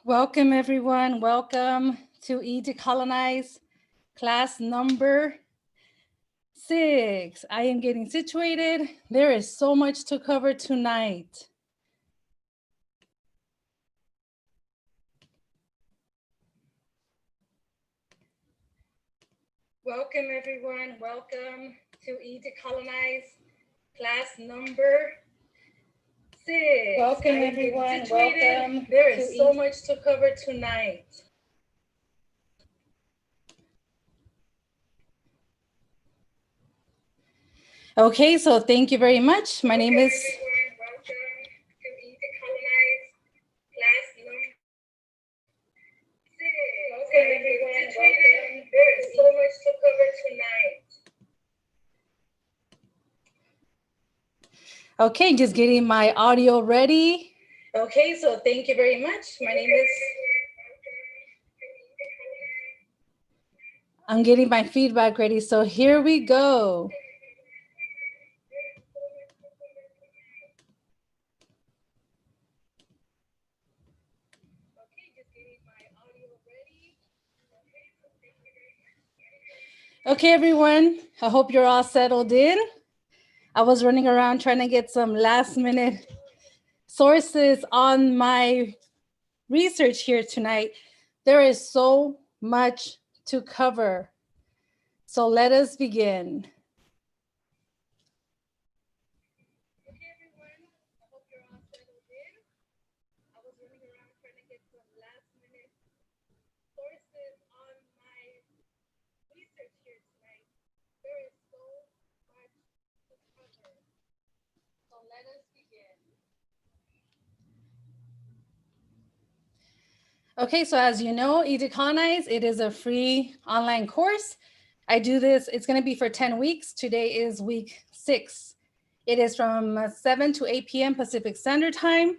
Welcome everyone, welcome to E-DECOLONIZE class number 6. I am getting situated. There is so much to cover tonight. Welcome everyone, welcome to E-DECOLONIZE class number 6. Welcome everyone, welcome. There is so much to cover tonight. Okay, so thank you very much. My name is... Welcome to E-DECOLONIZE class number 6. Welcome everyone, welcome. There is so much to cover tonight. Okay, just getting my audio ready. Okay, so thank you very much. My name is... I'm getting my feedback ready, so here we go. Okay, everyone, I hope you're all settled in. I was running around trying to get some last minute sources on my research here tonight. There is so much to cover. So let us begin. Okay, everyone, I hope you're all settled in. I was running around trying to get some last minute sources on my research here tonight. There is so much to cover. So let us begin. Okay, so as you know, E-DECOLONIZE, it is a free online course. I do this, it's gonna be for 10 weeks. Today is week 6. It is from 7 to 8 p.m. Pacific Standard Time.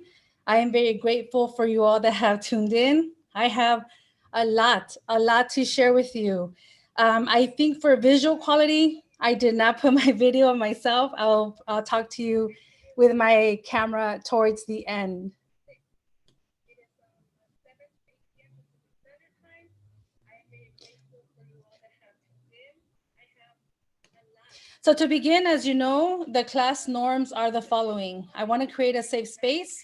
I am very grateful for you all that have tuned in. I have a lot to share with you. I think for visual quality, I did not put my video on myself. I'll talk to you with my camera towards the end. So to begin, as you know, the class norms are the following. I want to create a safe space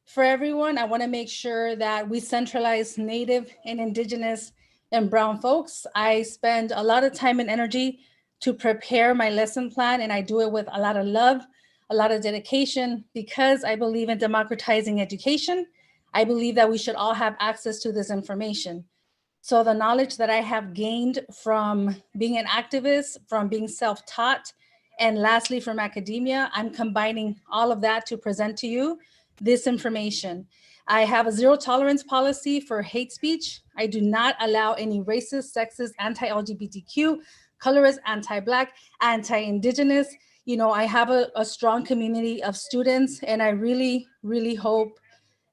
for everyone. I want to make sure that we centralize Native and Indigenous and Brown folks. I spend a lot of time and energy to prepare my lesson plan, and I do it with a lot of love, a lot of dedication, because I believe in democratizing education. I believe that we should all have access to this information. So the knowledge that I have gained from being an activist, from being self-taught, and lastly from academia, I'm combining all of that to present to you this information. I have a zero tolerance policy for hate speech. I do not allow any racist, sexist, anti-LGBTQ, colorist, anti-Black, anti-Indigenous. You know, I have a strong community of students, and I really, really hope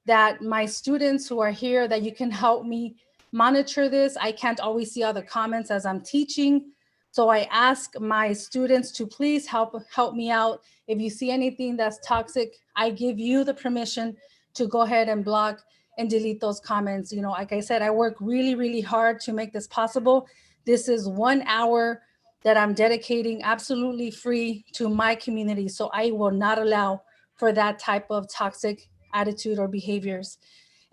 that my students who are here, that you can help me monitor this. I can't always see all the comments as I'm teaching. So I ask my students to please help me out. If you see anything that's toxic, I give you the permission to go ahead and block and delete those comments. You know, like I said, I work really, really hard to make this possible. This is 1 hour that I'm dedicating absolutely free to my community. So I will not allow for that type of toxic attitude or behaviors.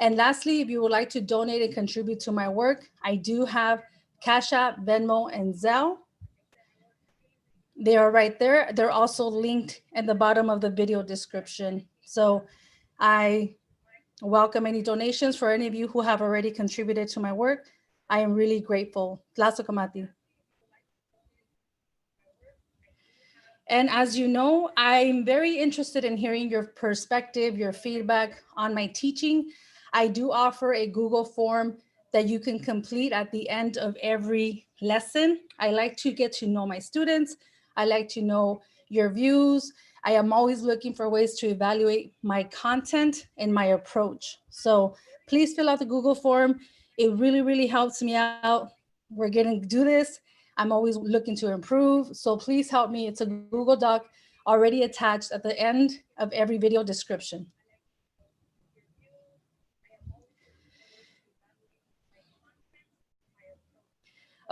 And lastly, if you would like to donate and contribute to my work, I do have Cash App, Venmo, and Zelle. They are right there. They're also linked at the bottom of the video description. So I welcome any donations for any of you who have already contributed to my work. I am really grateful. Tlazokamati. And as you know, I'm very interested in hearing your perspective, your feedback on my teaching. I do offer a Google form that you can complete at the end of every lesson. I like to get to know my students. I like to know your views. I am always looking for ways to evaluate my content and my approach. So please fill out the Google form. It really, really helps me out. We're going to do this. I'm always looking to improve. So please help me. It's a Google Doc already attached at the end of every video description.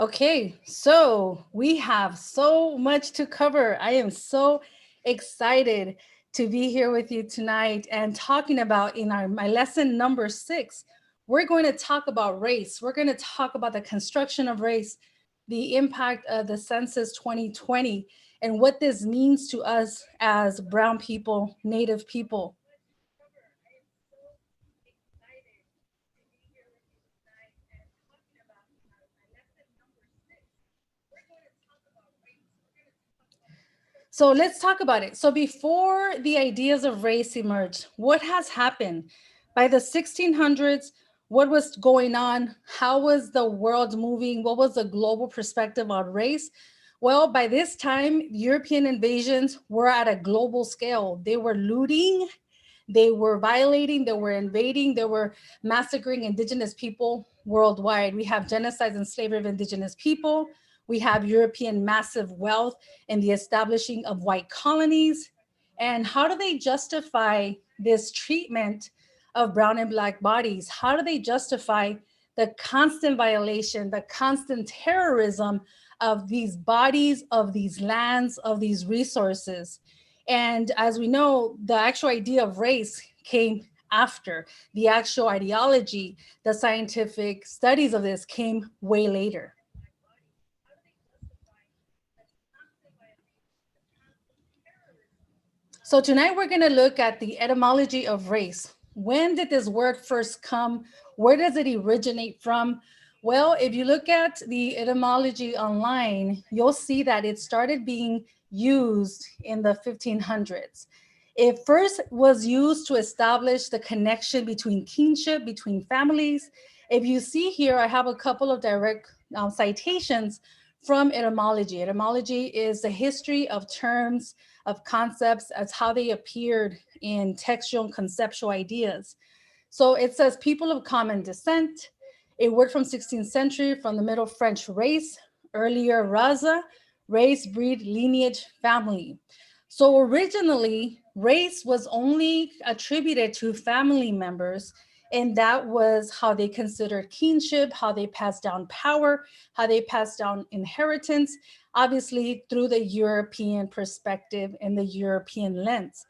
Okay, so we have so much to cover. I am so excited to be here with you tonight and talking about in my lesson number 6. We're going to talk about race. We're going to talk about the construction of race, the impact of the census 2020, and what this means to us as brown people, Native people. So let's talk about it. So before the ideas of race emerged, what has happened? By the 1600s, what was going on? How was the world moving? What was the global perspective on race? Well, by this time, European invasions were at a global scale. They were looting, they were violating, they were invading, they were massacring indigenous people worldwide. We have genocides and slavery of indigenous people. We have European massive wealth and the establishing of white colonies. And how do they justify this treatment of brown and black bodies? How do they justify the constant violation, the constant terrorism of these bodies, of these lands, of these resources? And as we know, the actual idea of race came after. The actual ideology, the scientific studies of this came way later. So tonight we're going to look at the etymology of race. When did this word first come? Where does it originate from? Well, if you look at the etymology online, you'll see that it started being used in the 1500s. It first was used to establish the connection between kinship, between families. If you see here, I have a couple of direct citations from etymology. Etymology is the history of terms, of concepts, as how they appeared in textual and conceptual ideas. So it says people of common descent, a word from 16th century from the Middle French race, earlier raza, race, breed, lineage, family. So originally, race was only attributed to family members, and that was how they considered kinship, how they passed down power, how they passed down inheritance, obviously through the European perspective and the European lens.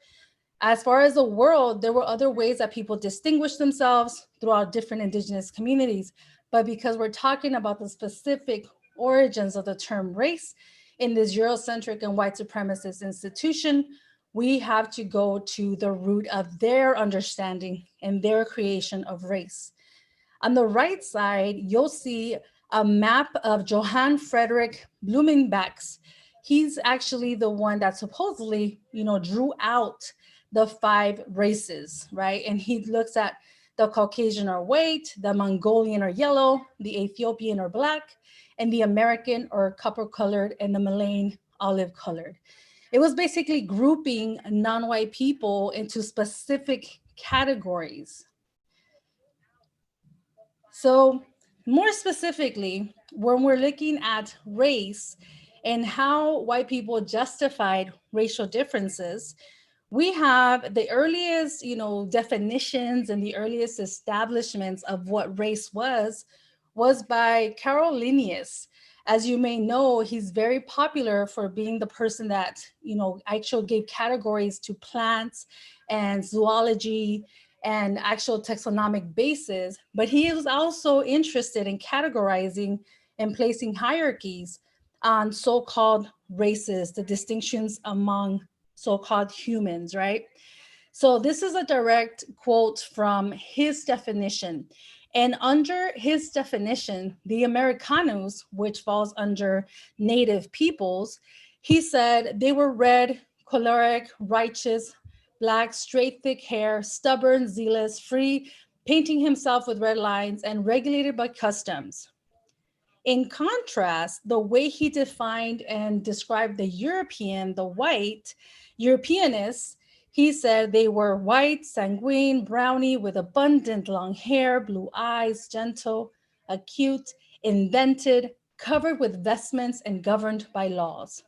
As far as the world, there were other ways that people distinguished themselves throughout different indigenous communities. But because we're talking about the specific origins of the term race in this Eurocentric and white supremacist institution, we have to go to the root of their understanding and their creation of race. On the right side, you'll see a map of Johann Frederick Blumenbach's. He's actually the one that supposedly, drew out the 5 races, right? And he looks at the Caucasian or white, the Mongolian or yellow, the Ethiopian or black, and the American or copper colored, and the Malayan olive colored. It was basically grouping non-white people into specific categories. So more specifically, when we're looking at race and how white people justified racial differences, we have the earliest, definitions and the earliest establishments of what race was by Carol Linnaeus. As you may know, he's very popular for being the person that, actually gave categories to plants and zoology and actual taxonomic basis, but he was also interested in categorizing and placing hierarchies on so-called races, the distinctions among so-called humans, right? So this is a direct quote from his definition. And under his definition, the Americanos, which falls under Native peoples, he said they were red, choleric, righteous, black, straight, thick hair, stubborn, zealous, free, painting himself with red lines, and regulated by customs. In contrast, the way he defined and described the European, the white Europeanists, he said they were white, sanguine, browny, with abundant long hair, blue eyes, gentle, acute, invented, covered with vestments, and governed by laws.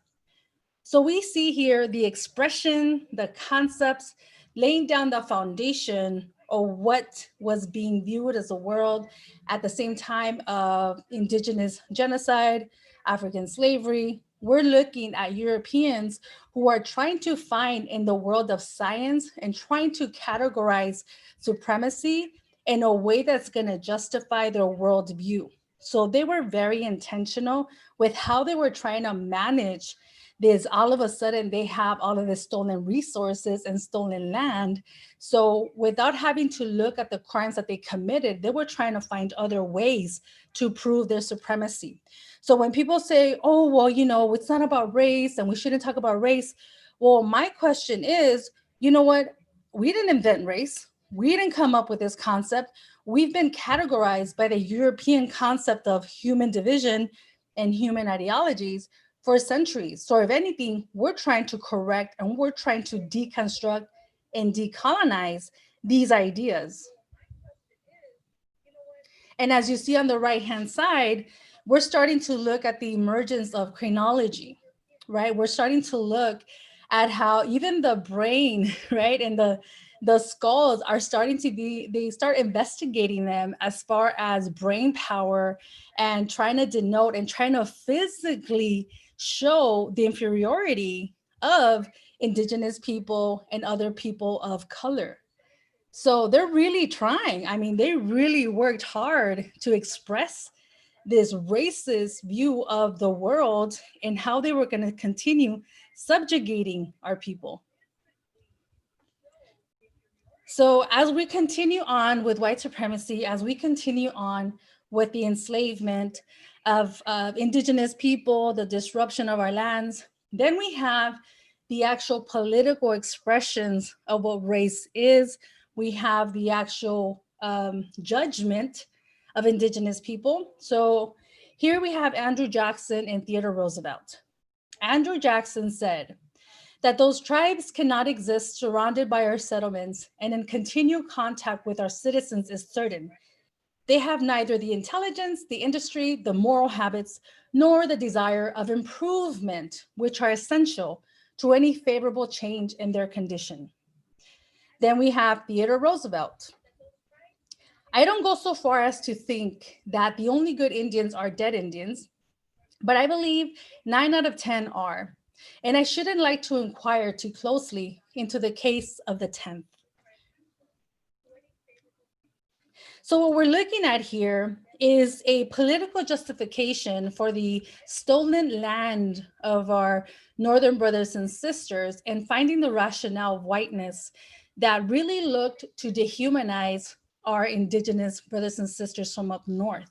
So we see here the expression, the concepts, laying down the foundation or what was being viewed as a world at the same time of indigenous genocide, African slavery. We're looking at Europeans who are trying to find in the world of science and trying to categorize supremacy in a way that's going to justify their worldview. So they were very intentional with how they were trying to manage this. All of a sudden, they have all of the stolen resources and stolen land. So without having to look at the crimes that they committed, they were trying to find other ways to prove their supremacy. So when people say, oh, well, it's not about race and we shouldn't talk about race. Well, my question is, you know what? We didn't invent race. We didn't come up with this concept. We've been categorized by the European concept of human division and human ideologies for centuries. So if anything, we're trying to correct and we're trying to deconstruct and decolonize these ideas. And as you see on the right-hand side, we're starting to look at the emergence of criminology, right? We're starting to look at how even the brain, right, and the skulls are starting to be, they start investigating them as far as brain power and trying to denote and trying to physically show the inferiority of indigenous people and other people of color. So they're really trying. I mean, they really worked hard to express this racist view of the world and how they were going to continue subjugating our people. So as we continue on with white supremacy, as we continue on with the enslavement of indigenous people, the disruption of our lands, then we have the actual political expressions of what race is. We have the actual judgment of indigenous people. So here we have Andrew Jackson and Theodore Roosevelt. Andrew Jackson said that those tribes cannot exist surrounded by our settlements and in continual contact with our citizens is certain. They have neither the intelligence, the industry, the moral habits, nor the desire of improvement, which are essential to any favorable change in their condition. Then we have Theodore Roosevelt. I don't go so far as to think that the only good Indians are dead Indians, but I believe 9 out of 10 are. And I shouldn't like to inquire too closely into the case of the 10th. So what we're looking at here is a political justification for the stolen land of our Northern brothers and sisters and finding the rationale of whiteness that really looked to dehumanize our indigenous brothers and sisters from up north.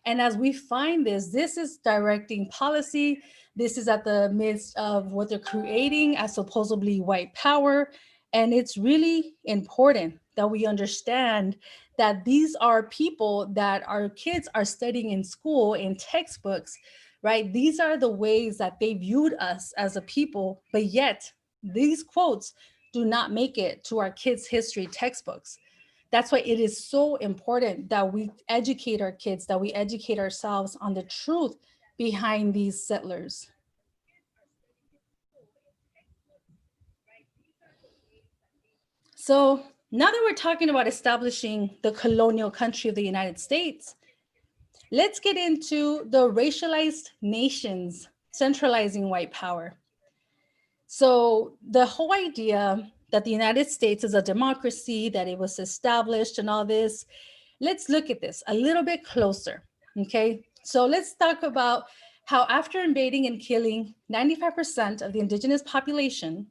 And as we find this is directing policy. This is at the midst of what they're creating as supposedly white power. And it's really important that we understand that these are people that our kids are studying in school, in textbooks, right? These are the ways that they viewed us as a people, but yet these quotes do not make it to our kids' history textbooks. That's why it is so important that we educate our kids, that we educate ourselves on the truth behind these settlers. So now that we're talking about establishing the colonial country of the United States, let's get into the racialized nations centralizing white power. So the whole idea that the United States is a democracy, that it was established and all this, let's look at this a little bit closer, okay? So let's talk about how after invading and killing 95% of the indigenous population,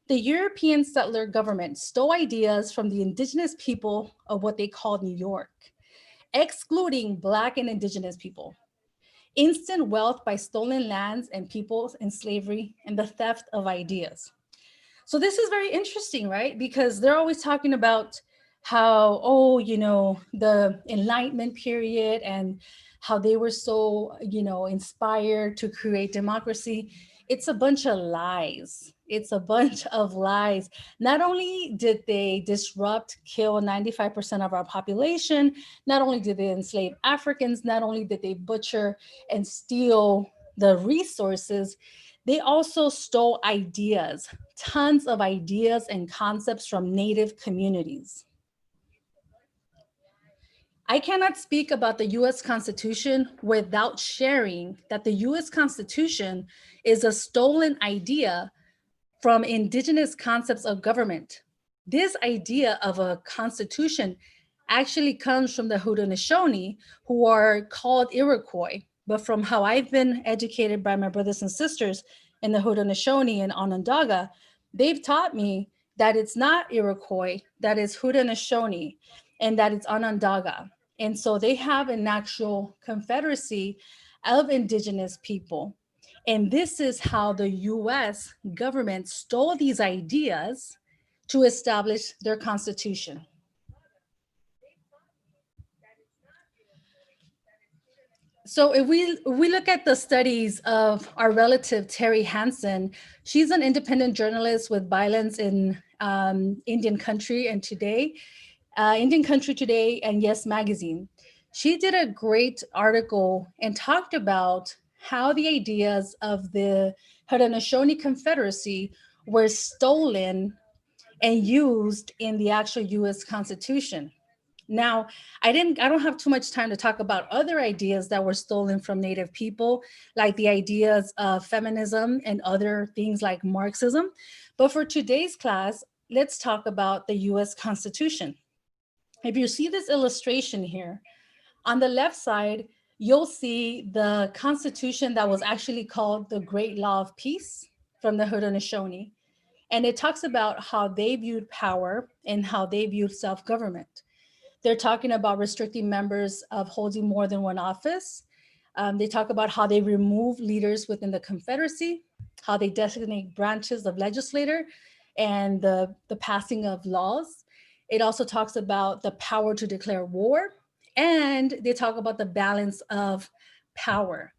the European settler government stole ideas from the indigenous people of what they called New York, excluding Black and indigenous people. Instant wealth by stolen lands and peoples in slavery and the theft of ideas. So this is very interesting, right? Because they're always talking about how, oh, the Enlightenment period and how they were so, inspired to create democracy. It's a bunch of lies. It's a bunch of lies. Not only did they disrupt, kill 95% of our population, not only did they enslave Africans, not only did they butcher and steal the resources, they also stole ideas, tons of ideas and concepts from Native communities. I cannot speak about the US Constitution without sharing that the US Constitution is a stolen idea from indigenous concepts of government. This idea of a constitution actually comes from the Haudenosaunee, who are called Iroquois. But from how I've been educated by my brothers and sisters in the Haudenosaunee and Onondaga, they've taught me that it's not Iroquois, that it's Haudenosaunee, and that it's Onondaga. And so they have an actual confederacy of indigenous people. And this is how the US government stole these ideas to establish their constitution. So if we look at the studies of our relative Terry Hansen, she's an independent journalist with violence in Indian Country and Today, Indian Country Today and Yes Magazine. She did a great article and talked about how the ideas of the Haudenosaunee Confederacy were stolen and used in the actual US Constitution. Now, I don't have too much time to talk about other ideas that were stolen from Native people, like the ideas of feminism and other things like Marxism. But for today's class, let's talk about the US Constitution. If you see this illustration here, on the left side, you'll see the Constitution that was actually called the Great Law of Peace from the Haudenosaunee. And it talks about how they viewed power and how they viewed self-government. They're talking about restricting members of holding more than one office. They talk about how they remove leaders within the Confederacy, how they designate branches of legislature and the passing of laws. It also talks about the power to declare war, and they talk about the balance of power.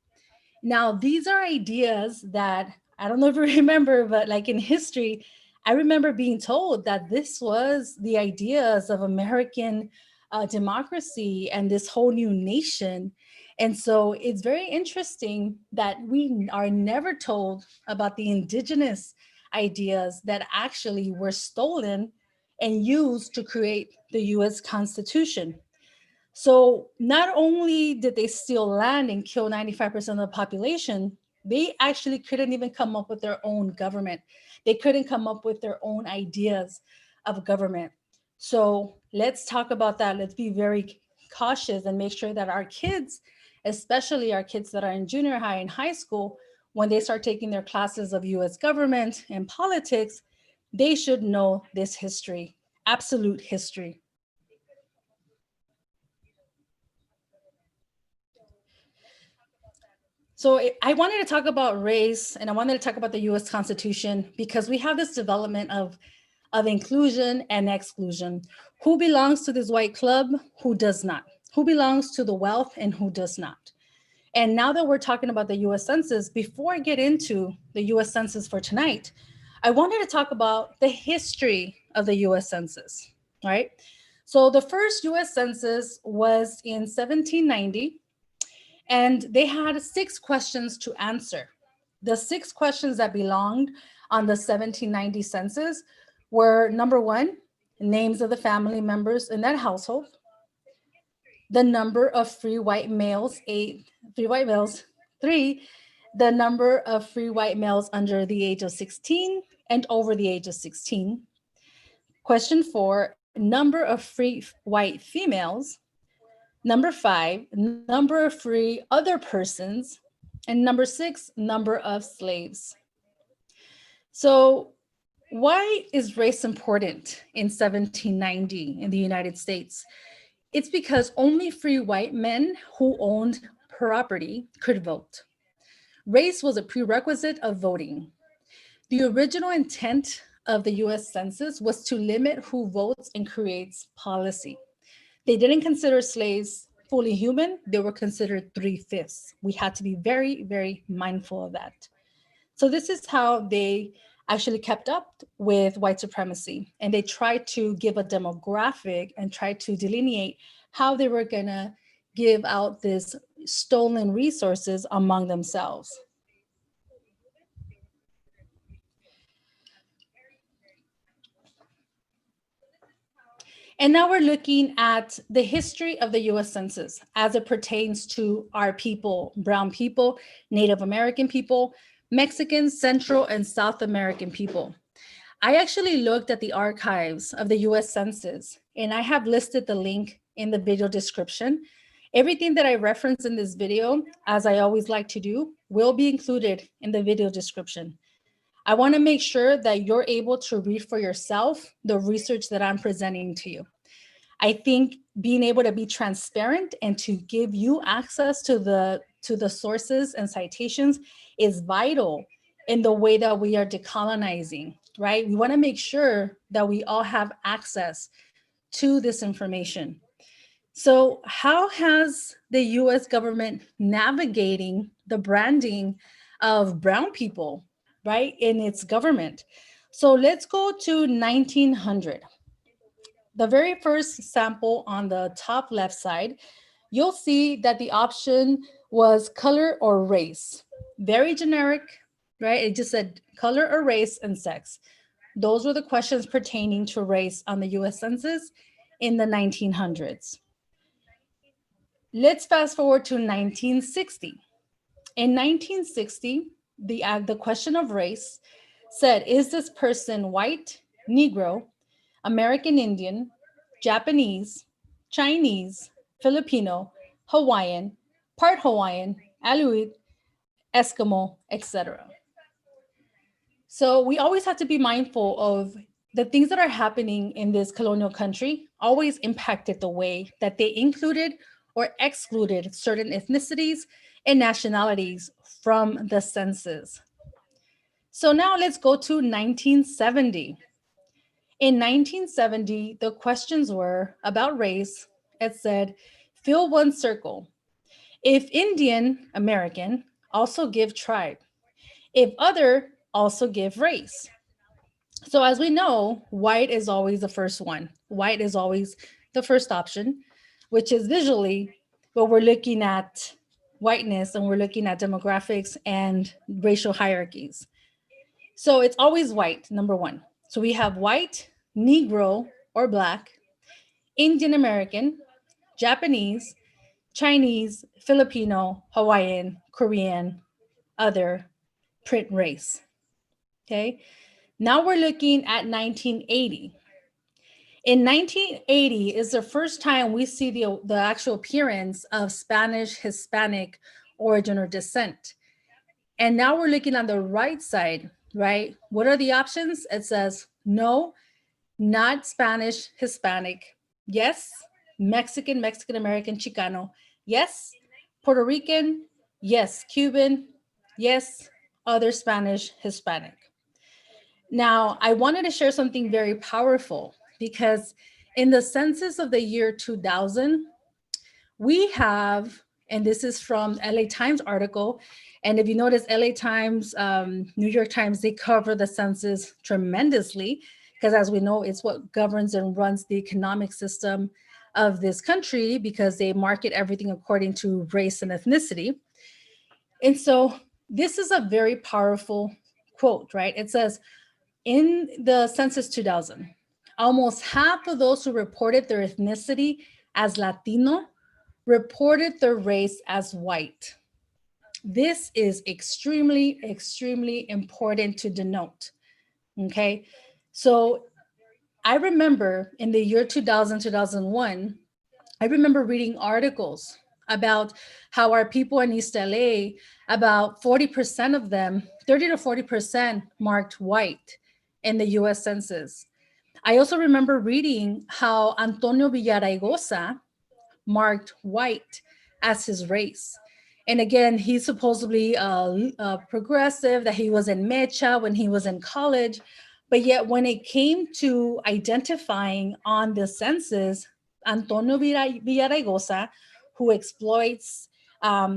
Now, these are ideas that I don't know if you remember, but like in history, I remember being told that this was the ideas of American democracy and this whole new nation. And so it's very interesting that we are never told about the indigenous ideas that actually were stolen and used to create the US Constitution. So not only did they steal land and kill 95% of the population, they actually couldn't even come up with their own government. They couldn't come up with their own ideas of government. So let's talk about that. Let's be very cautious and make sure that our kids, especially our kids that are in junior high and high school, when they start taking their classes of US government and politics, they should know this history, absolute history. So I wanted to talk about race and I wanted to talk about the US Constitution because we have this development of inclusion and exclusion. Who belongs to this white club? Who does not? Who belongs to the wealth and who does not? And now that we're talking about the US Census, before I get into the US Census for tonight, I wanted to talk about the history of the US Census, right? So the first US Census was in 1790. And they had 6 questions to answer. The 6 questions that belonged on the 1790 census were number 1, names of the family members in that household, the number of free white males, 8 free white males, 3, the number of free white males under the age of 16 and over the age of 16. Question 4, number of free white females. Number 5, number of free other persons. And number 6, number of slaves. So why is race important in 1790 in the United States? It's because only free white men who owned property could vote. Race was a prerequisite of voting. The original intent of the US Census was to limit who votes and creates policy. They didn't consider slaves fully human. They were considered 3/5. We had to be very, very mindful of that. So this is how they actually kept up with white supremacy. And they tried to give a demographic and try to delineate how they were gonna give out this stolen resources among themselves. And now we're looking at the history of the US Census as it pertains to our people, brown people, Native American people, Mexicans, Central and South American people. I actually looked at the archives of the US Census, and I have listed the link in the video description. Everything that I reference in this video, as I always like to do, will be included in the video description. I want to make sure that you're able to read for yourself the research that I'm presenting to you. I think being able to be transparent and to give you access to the sources and citations is vital in the way that we are decolonizing, right? We want to make sure that we all have access to this information. So how has the US government navigating the branding of brown people, right, in its government? So let's go to 1900. The very first sample on the top left side, you'll see that the option was color or race. Very generic, right? It just said color or race and sex. Those were the questions pertaining to race on the US Census in the 1900s. Let's fast forward to 1960. In 1960, the question of race said, is this person white, Negro, American Indian, Japanese, Chinese, Filipino, Hawaiian, part Hawaiian, Aleut, Eskimo, etc. So we always have to be mindful of the things that are happening in this colonial country always impacted the way that they included or excluded certain ethnicities and nationalities from the census. So now let's go to 1970. In 1970, the questions were about race. It said, fill one circle. If Indian American, also give tribe. If other, also give race. So as we know, white is always the first one. White is always the first option, which is visually what we're looking at whiteness and we're looking at demographics and racial hierarchies. So it's always white, number one. So we have white, Negro or Black, Indian American, Japanese, Chinese, Filipino, Hawaiian, Korean, other, print race. Okay. Now we're looking at 1980. In 1980 is the first time we see the actual appearance of Spanish, Hispanic origin or descent. And now we're looking on the right side, right? What are the options? It says no, not Spanish, Hispanic. Yes, Mexican, Mexican American, Chicano. Yes, Puerto Rican. Yes, Cuban. Yes, other Spanish, Hispanic. Now, I wanted to share something very powerful because in the census of the year 2000, we have, and this is from LA Times article, and if you notice, LA Times, New York Times, they cover the census tremendously because as we know, it's what governs and runs the economic system of this country because they market everything according to race and ethnicity. And so this is a very powerful quote, right? It says, in the census 2000, almost half of those who reported their ethnicity as Latino reported their race as white. This is extremely, extremely important to denote, okay? So I remember in the year 2000, 2001, I remember reading articles about how our people in East LA, about 40% of them, 30 to 40% marked white in the US Census. I also remember reading how Antonio Villaraigosa marked white as his race. And again, he's supposedly progressive, that he was in Mecha when he was in college. But yet when it came to identifying on the census, Antonio Villaraigosa, who exploits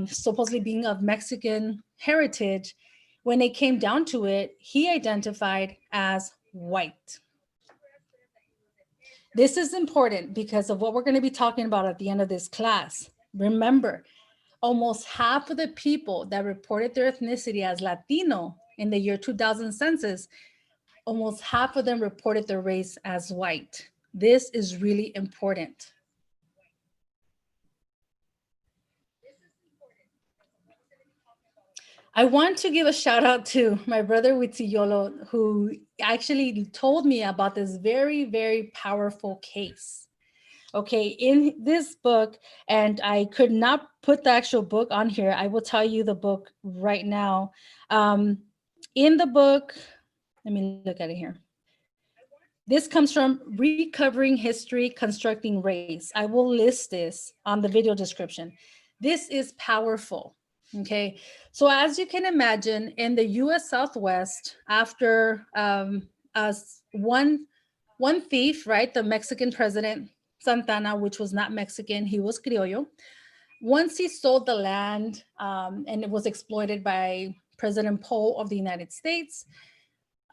supposedly being of Mexican heritage, when it came down to it, he identified as white. This is important because of what we're going to be talking about at the end of this class. Remember, almost half of the people that reported their ethnicity as Latino in the year 2000 census, almost half of them reported their race as white. This is really important. I want to give a shout out to my brother Witiyolo, who actually told me about this very, very powerful case. Okay, in this book, and I could not put the actual book on here. I will tell you the book right now. In the book, let me look at it here. This comes from Recovering History, Constructing Race. I will list this on the video description. This is powerful. Okay, so as you can imagine, in the US Southwest, after one thief, right, the Mexican president, Santana, which was not Mexican, he was Criollo. Once he sold the land and it was exploited by President Poe of the United States,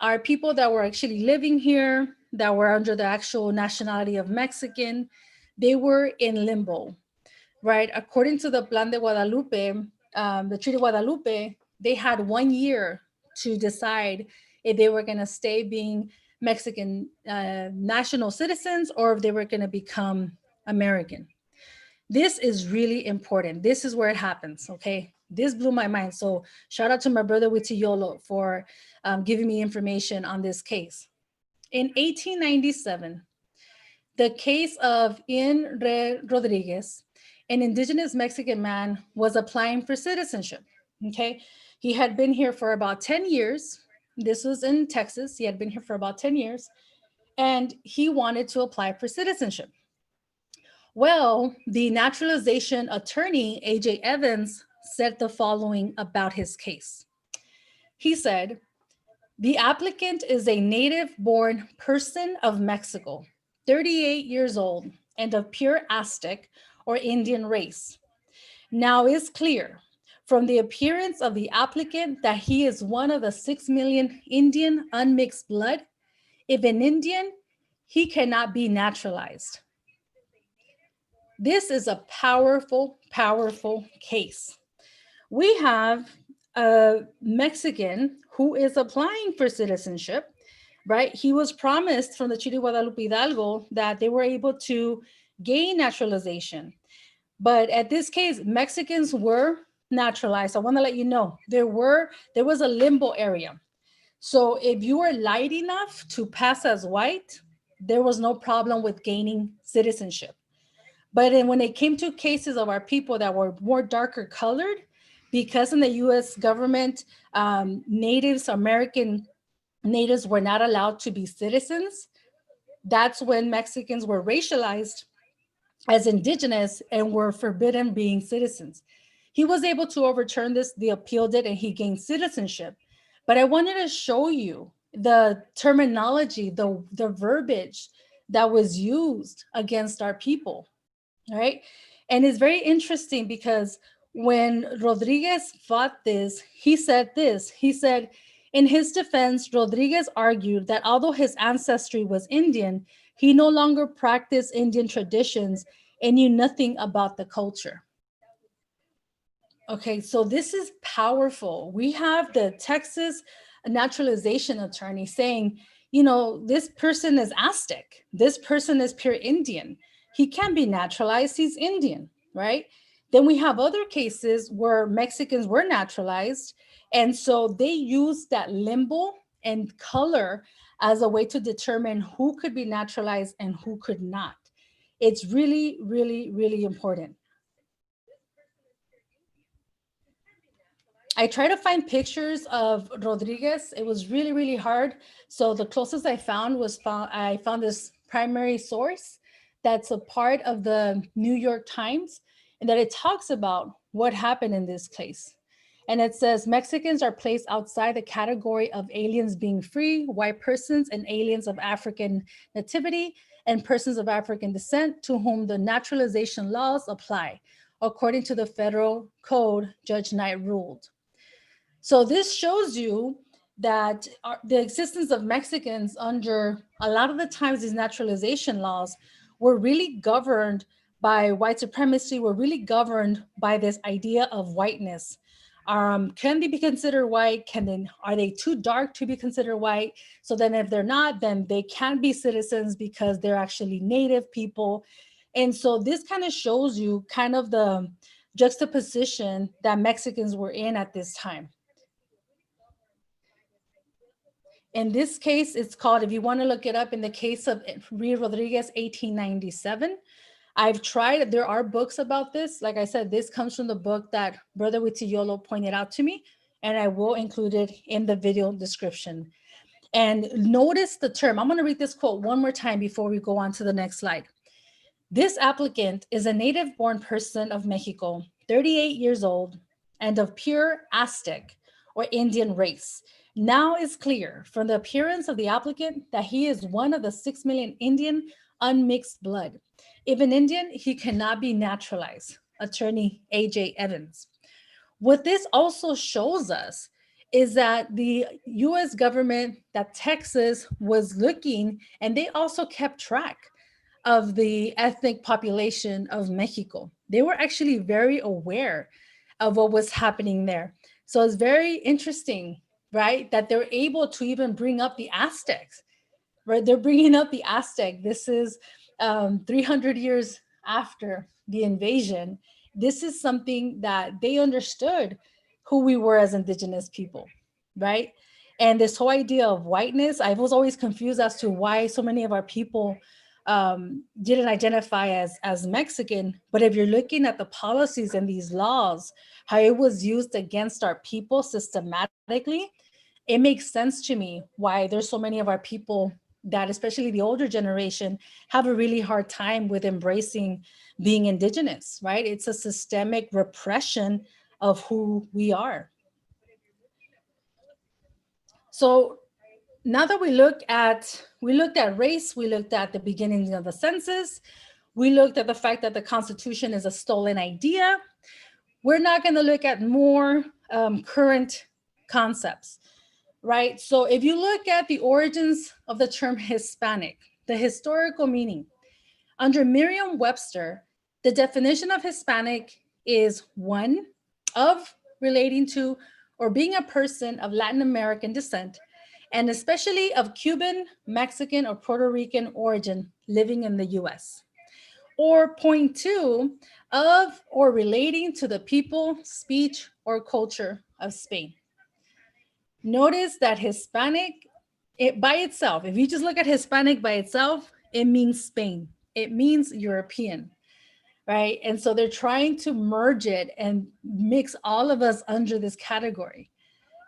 our people that were actually living here, that were under the actual nationality of Mexican, they were in limbo, right? According to the Plan de Guadalupe, the Treaty of Guadalupe, they had 1 year to decide if they were going to stay being Mexican national citizens or if they were going to become American. This is really important. This is where it happens, okay? This blew my mind. So shout out to my brother Witiyolo for giving me information on this case. In 1897, the case of Inre Rodriguez, an indigenous Mexican man, was applying for citizenship, okay? He had been here for about 10 years. This was in Texas. He had been here for about 10 years, and he wanted to apply for citizenship. Well, the naturalization attorney, A.J. Evans, said the following about his case. He said, the applicant is a native-born person of Mexico, 38 years old, and of pure Aztec or Indian race. Now it's clear from the appearance of the applicant that he is one of the 6 million Indian unmixed blood. If an Indian, he cannot be naturalized. This is a powerful, powerful case. We have a Mexican who is applying for citizenship, right? He was promised from the Treaty of Guadalupe Hidalgo that they were able to gain naturalization. But at this case, Mexicans were naturalized. I want to let you know there was a limbo area. So if you were light enough to pass as white, there was no problem with gaining citizenship. But then when it came to cases of our people that were more darker colored, because in the US government, American natives were not allowed to be citizens, that's when Mexicans were racialized as indigenous and were forbidden being citizens. He was able to overturn this, they appealed it, and he gained citizenship. But I wanted to show you the terminology, the verbiage that was used against our people. Right. And it's very interesting because when Rodriguez fought this, he said this. He said, in his defense, Rodriguez argued that although his ancestry was Indian, he no longer practiced Indian traditions and knew nothing about the culture. Okay, so this is powerful. We have the Texas naturalization attorney saying, you know, this person is Aztec. This person is pure Indian. He can't be naturalized. He's Indian, right? Then we have other cases where Mexicans were naturalized. And so they used that limbo and color as a way to determine who could be naturalized and who could not. It's really, really, really important. I tried to find pictures of Rodriguez. It was really, really hard. So the closest I found I found this primary source that's a part of the New York Times, and that it talks about what happened in this case. And it says Mexicans are placed outside the category of aliens being free, white persons and aliens of African nativity, and persons of African descent to whom the naturalization laws apply, according to the federal code Judge Knight ruled. So this shows you that the existence of Mexicans under a lot of the times these naturalization laws were really governed by white supremacy, were really governed by this idea of whiteness. Can they be considered white? Are they too dark to be considered white? So then if they're not, then they can't be citizens because they're actually native people. And so this kind of shows you kind of the juxtaposition that Mexicans were in at this time. In this case, it's called, if you want to look it up, in the case of Rio Rodriguez, 1897. I've tried, there are books about this. Like I said, this comes from the book that Brother Witiyolo pointed out to me, and I will include it in the video description. And notice the term. I'm going to read this quote one more time before we go on to the next slide. This applicant is a native-born person of Mexico, 38 years old, and of pure Aztec or Indian race. Now is clear from the appearance of the applicant that he is one of the 6 million Indian unmixed blood. If an Indian, he cannot be naturalized. Attorney A.J. Evans. What this also shows us is that the US government, that Texas was looking, and they also kept track of the ethnic population of Mexico. They were actually very aware of what was happening there. So it's very interesting, right, that they're able to even bring up the Aztecs, right? They're bringing up the Aztec. This is 300 years after the invasion. This is something that they understood who we were as indigenous people, right? And this whole idea of whiteness, I was always confused as to why so many of our people didn't identify as Mexican. But if you're looking at the policies and these laws, how it was used against our people systematically, it makes sense to me why there's so many of our people that, especially the older generation, have a really hard time with embracing being indigenous, right? It's a systemic repression of who we are. So now that we looked at race, we looked at the beginning of the census, we looked at the fact that the Constitution is a stolen idea. We're not going to look at more current concepts, right? So if you look at the origins of the term Hispanic, the historical meaning, under Merriam-Webster, the definition of Hispanic is one, of, relating to, or being a person of Latin American descent, and especially of Cuban, Mexican, or Puerto Rican origin living in the US. Or point two, of or relating to the people, speech, or culture of Spain. Notice that Hispanic, by itself, if you just look at Hispanic by itself, it means Spain. It means European, right? And so they're trying to merge it and mix all of us under this category.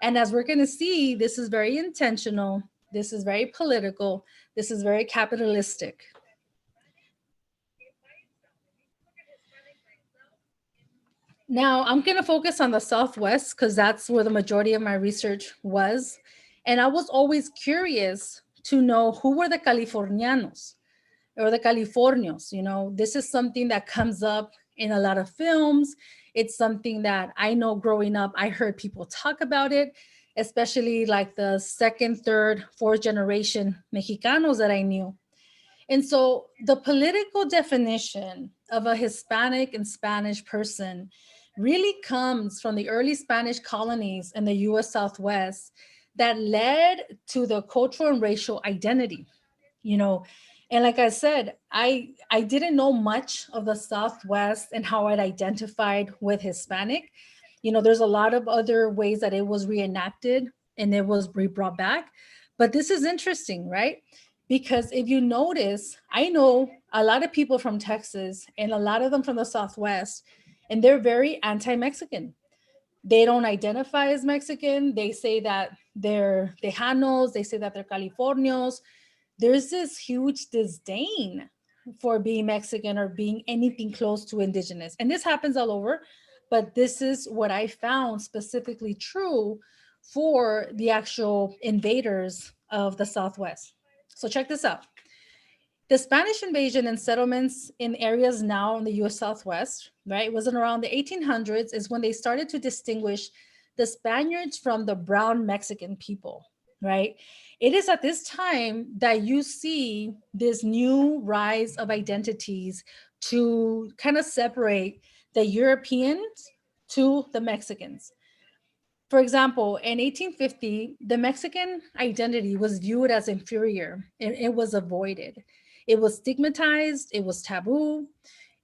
And as we're going to see, this is very intentional. This is very political. This is very capitalistic. Now, I'm going to focus on the Southwest because that's where the majority of my research was. And I was always curious to know who were the Californianos or the Californios. You know, this is something that comes up in a lot of films. It's something that I know growing up, I heard people talk about it, especially like the second, third, fourth generation Mexicanos that I knew. And so the political definition of a Hispanic and Spanish person really comes from the early Spanish colonies in the US Southwest that led to the cultural and racial identity, you know. And like I said, I didn't know much of the Southwest and how it identified with Hispanic. You know, there's a lot of other ways that it was reenacted and it was brought back. But this is interesting, right? Because if you notice, I know a lot of people from Texas and a lot of them from the Southwest, and they're very anti-Mexican. They don't identify as Mexican. They say that they're Tejanos. They say that they're Californios. There's this huge disdain for being Mexican or being anything close to indigenous. And this happens all over, but this is what I found specifically true for the actual invaders of the Southwest. So check this out. The Spanish invasion and settlements in areas now in the US Southwest, right, it wasn't around the 1800s is when they started to distinguish the Spaniards from the brown Mexican people, right? It is at this time that you see this new rise of identities to kind of separate the Europeans to the Mexicans. For example, in 1850, the Mexican identity was viewed as inferior and it was avoided. It was stigmatized, it was taboo.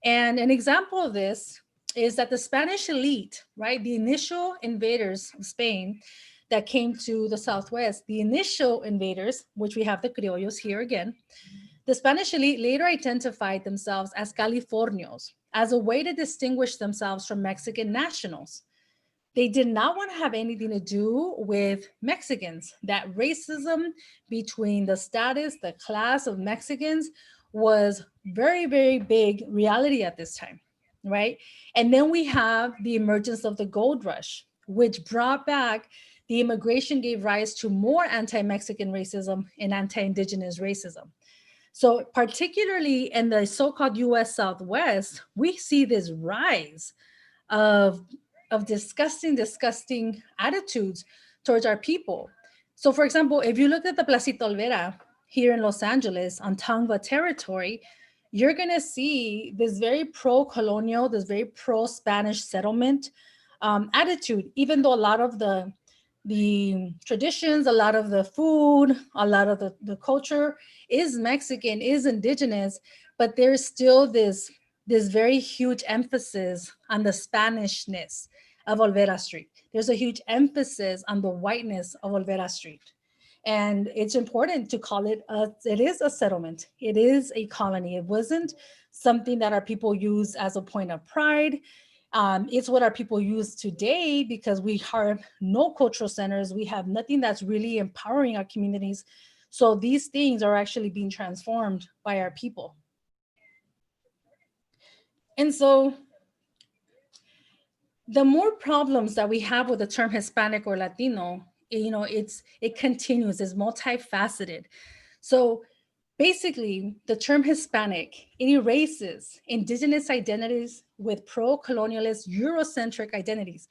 And an example of this is that the Spanish elite, right, the initial invaders of Spain that came to the Southwest, the initial invaders, which we have the criollos here again, the Spanish elite later identified themselves as Californios as a way to distinguish themselves from Mexican nationals. They did not want to have anything to do with Mexicans. That racism between the status, the class of Mexicans was very, very big reality at this time, right? And then we have the emergence of the gold rush, which brought back the immigration gave rise to more anti-Mexican racism and anti-indigenous racism. So particularly in the so-called US Southwest, we see this rise of disgusting attitudes towards our people. So for example, if you look at the Placita Olvera here in Los Angeles on Tongva territory, you're gonna see this very pro-colonial, this very pro-Spanish settlement attitude, even though a lot of the traditions, a lot of the food, a lot of the culture is Mexican, is indigenous, but there's still this very huge emphasis on the Spanishness of Olvera Street. There's a huge emphasis on the whiteness of Olvera Street. And it's important to call it, it is a settlement. It is a colony. It wasn't something that our people use as a point of pride. It's what our people use today because we have no cultural centers. We have nothing that's really empowering our communities. So these things are actually being transformed by our people. And so the more problems that we have with the term Hispanic or Latino, it continues, it's multifaceted. So basically, the term Hispanic, it erases indigenous identities with pro-colonialist Eurocentric identities.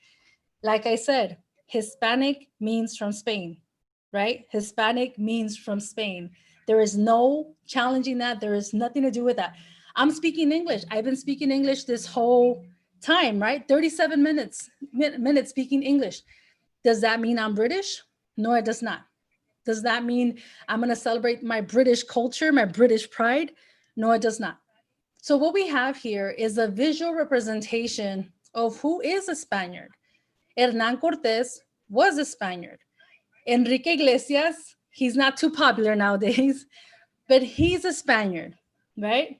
Like I said, Hispanic means from Spain, right? Hispanic means from Spain. There is no challenging that. There is nothing to do with that. I'm speaking English. I've been speaking English this whole time, right? 37 minutes speaking English. Does that mean I'm British? No, it does not. Does that mean I'm going to celebrate my British culture, my British pride? No, it does not. So what we have here is a visual representation of who is a Spaniard. Hernán Cortés was a Spaniard. Enrique Iglesias, he's not too popular nowadays, but he's a Spaniard, right?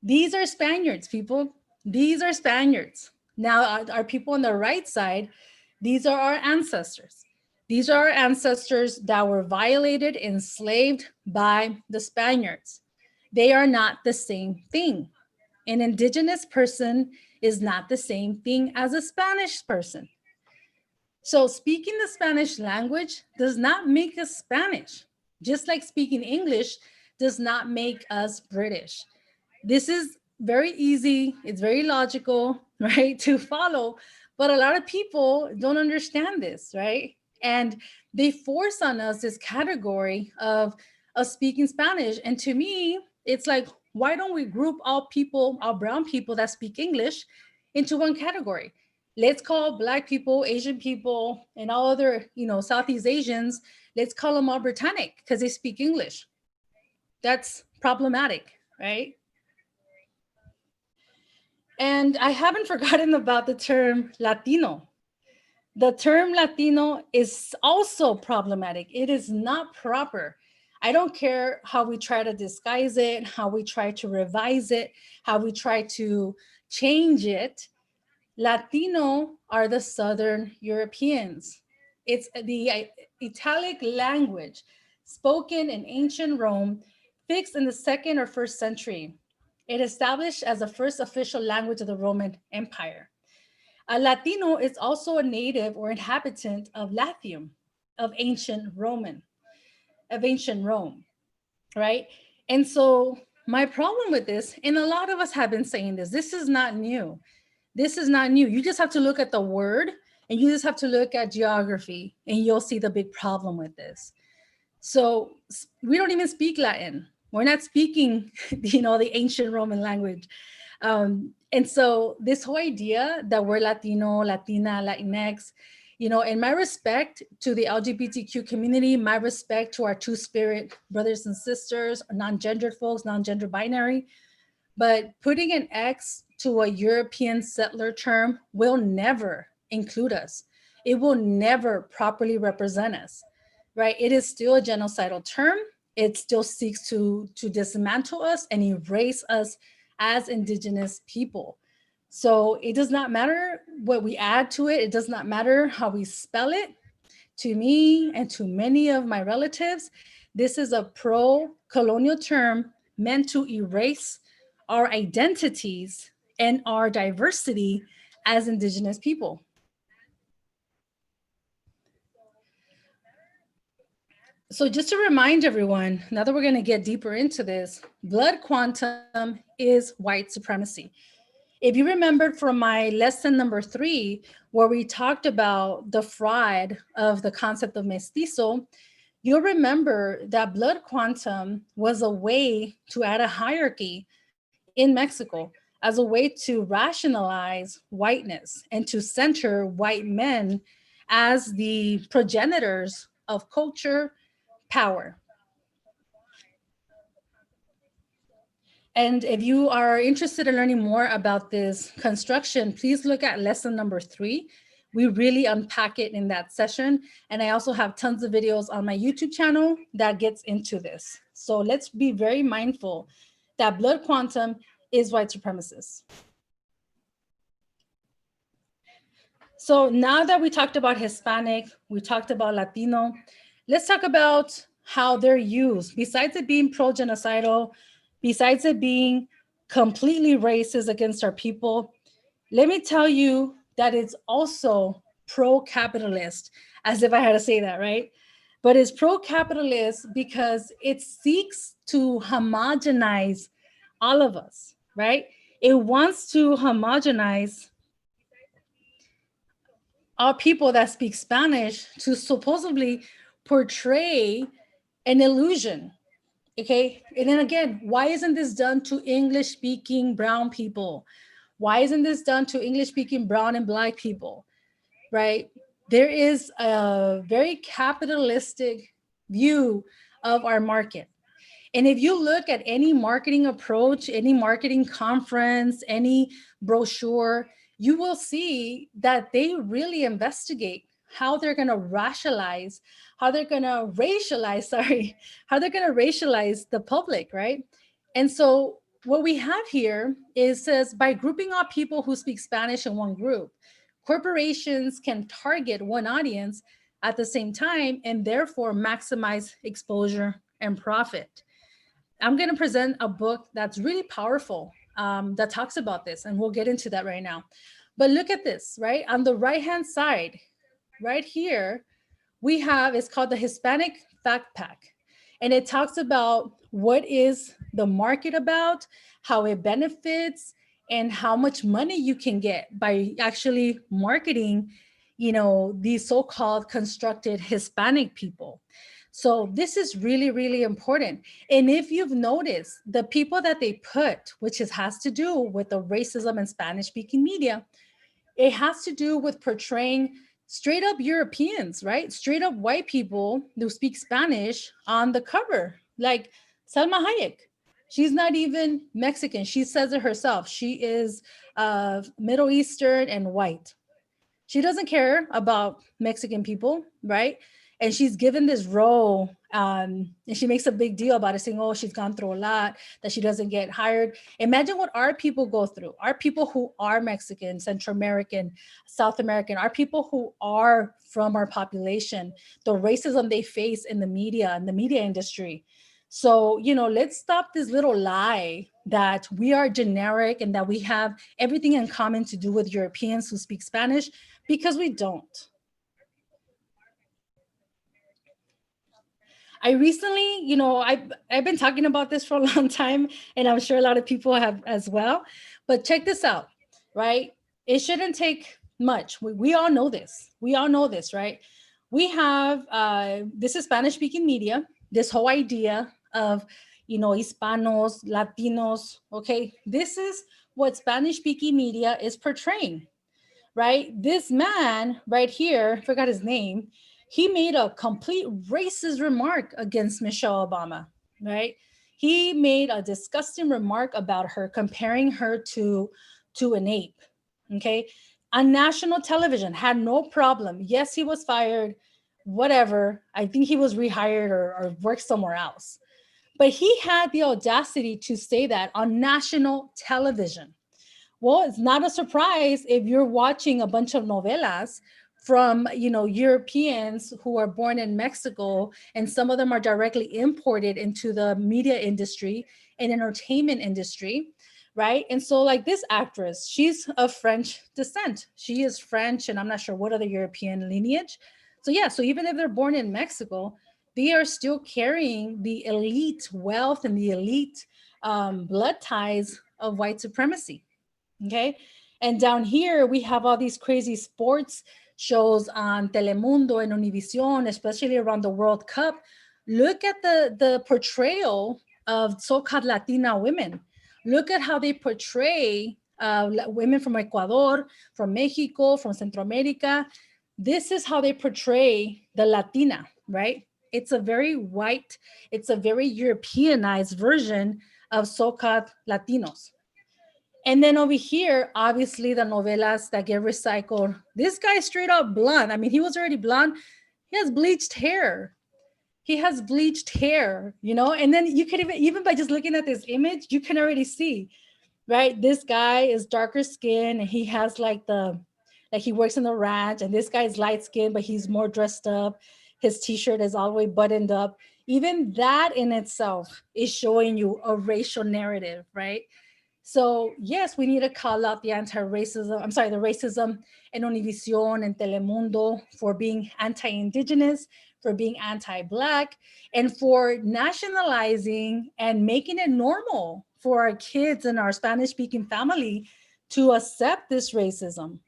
These are Spaniards, people. These are Spaniards. Now, our people on the right side, these are our ancestors. These are our ancestors that were violated, enslaved by the Spaniards. They are not the same thing. An indigenous person is not the same thing as a Spanish person. So speaking the Spanish language does not make us Spanish, just like speaking English does not make us British. This is very easy, it's very logical, right, to follow, but a lot of people don't understand this, right? And they force on us this category of speaking Spanish. And to me, it's like, why don't we group all people, all brown people that speak English into one category? Let's call Black people, Asian people, and all other, Southeast Asians, let's call them all Britannic because they speak English. That's problematic, right? And I haven't forgotten about the term Latino. The term Latino is also problematic. It is not proper. I don't care how we try to disguise it, how we try to revise it, how we try to change it. Latino are the Southern Europeans. It's the Italic language spoken in ancient Rome, fixed in the 2nd or 1st century. It established as the first official language of the Roman Empire. A Latino is also a native or inhabitant of Latium, of ancient Rome, right? And so my problem with this, and a lot of us have been saying this is not new. This is not new. You just have to look at the word and you just have to look at geography and you'll see the big problem with this. So we don't even speak Latin. We're not speaking, the ancient Roman language. And so this whole idea that we're Latino, Latina, Latinx, You know, and my respect to the LGBTQ community, my respect to our two-spirit brothers and sisters, non-gendered folks, non-gender binary, but putting an X to a European settler term will never include us. It will never properly represent us, right? It is still a genocidal term. It still seeks to dismantle us and erase us as indigenous people. So it does not matter what we add to it. It does not matter how we spell it. To me and to many of my relatives, this is a pro-colonial term meant to erase our identities and our diversity as indigenous people. So just to remind everyone, now that we're going to get deeper into this, blood quantum is white supremacy. If you remembered from my lesson number 3, where we talked about the fraud of the concept of mestizo, you'll remember that blood quantum was a way to add a hierarchy in Mexico as a way to rationalize whiteness and to center white men as the progenitors of culture, power. And if you are interested in learning more about this construction, please look at lesson number 3. We really unpack it in that session. And I also have tons of videos on my YouTube channel that gets into this. So let's be very mindful that blood quantum is white supremacist. So now that we talked about Hispanic, we talked about Latino, let's talk about how they're used. Besides it being pro-genocidal, besides it being completely racist against our people, let me tell you that it's also pro-capitalist, as if I had to say that, right? But it's pro-capitalist because it seeks to homogenize all of us, right? It wants to homogenize our people that speak Spanish to supposedly portray an illusion. Okay. And then again, why isn't this done to English speaking brown people? Why isn't this done to English speaking brown and black people? Right? There is a very capitalistic view of our market. And if you look at any marketing approach, any marketing conference, any brochure, you will see that they really investigate how they're going to rationalize, how they're going to racialize, how they're going to racialize the public, right? And so what we have here is says by grouping up people who speak Spanish in one group, corporations can target one audience at the same time and therefore maximize exposure and profit. I'm going to present a book that's really powerful that talks about this, and we'll get into that right now. But look at this, right? On the right-hand side, right here, we have, it's called the Hispanic Backpack. And it talks about what is the market about, how it benefits, and how much money you can get by actually marketing, you know, these so-called constructed Hispanic people. So this is really, really important. And if you've noticed, the people that they put, which has to do with the racism in Spanish-speaking media, it has to do with portraying straight up Europeans, right? Straight up white people who speak Spanish on the cover, like Salma Hayek. She's not even Mexican. She says it herself. She is Middle Eastern and white. She doesn't care about Mexican people, right? And she's given this role, and she makes a big deal about it, saying, oh, she's gone through a lot, that she doesn't get hired. Imagine what our people go through. Our people who are Mexican, Central American, South American, our people who are from our population, the racism they face in the media and the media industry. So, you know, let's stop this little lie that we are generic and that we have everything in common to do with Europeans who speak Spanish, because we don't. I recently, you know, I've been talking about this for a long time, and I'm sure a lot of people have as well. But check this out, right? It shouldn't take much. We all know this. We all know this, right? We have this is Spanish-speaking media, this whole idea of, you know, Hispanos, Latinos, okay? This is what Spanish-speaking media is portraying, right? This man right here, forgot his name, he made a complete racist remark against Michelle Obama, right? He made a disgusting remark about her, comparing her to an ape, okay? On national television, had no problem. Yes, he was fired, whatever. I think he was rehired or worked somewhere else. But he had the audacity to say that on national television. Well, it's not a surprise if you're watching a bunch of novelas from, Europeans who are born in Mexico, and some of them are directly imported into the media industry and entertainment industry, right? And so like this actress, she's of French descent. She is French, and I'm not sure what other European lineage. So yeah, so even if they're born in Mexico, they are still carrying the elite wealth and the elite blood ties of white supremacy. Okay. And down here, we have all these crazy sports shows on Telemundo and Univision, especially around the World Cup. Look at the portrayal of so-called Latina women. Look at how they portray women from Ecuador, from Mexico, from Central America. This is how they portray the Latina, right? It's a very white, it's a very Europeanized version of so-called Latinos. And then over here, obviously the novelas that get recycled. This guy straight up blonde. I mean, he was already blonde. He has bleached hair. He has bleached hair, and then you can even by just looking at this image, you can already see, right? This guy is darker skin, and he has like he works in the ranch, and this guy is light skin, but he's more dressed up. His t-shirt is all the way buttoned up. Even that in itself is showing you a racial narrative, right? So yes, we need to call out the anti-racism, I'm sorry, the racism in Univision and Telemundo for being anti-indigenous, for being anti-Black, and for nationalizing and making it normal for our kids and our Spanish-speaking family to accept this racism.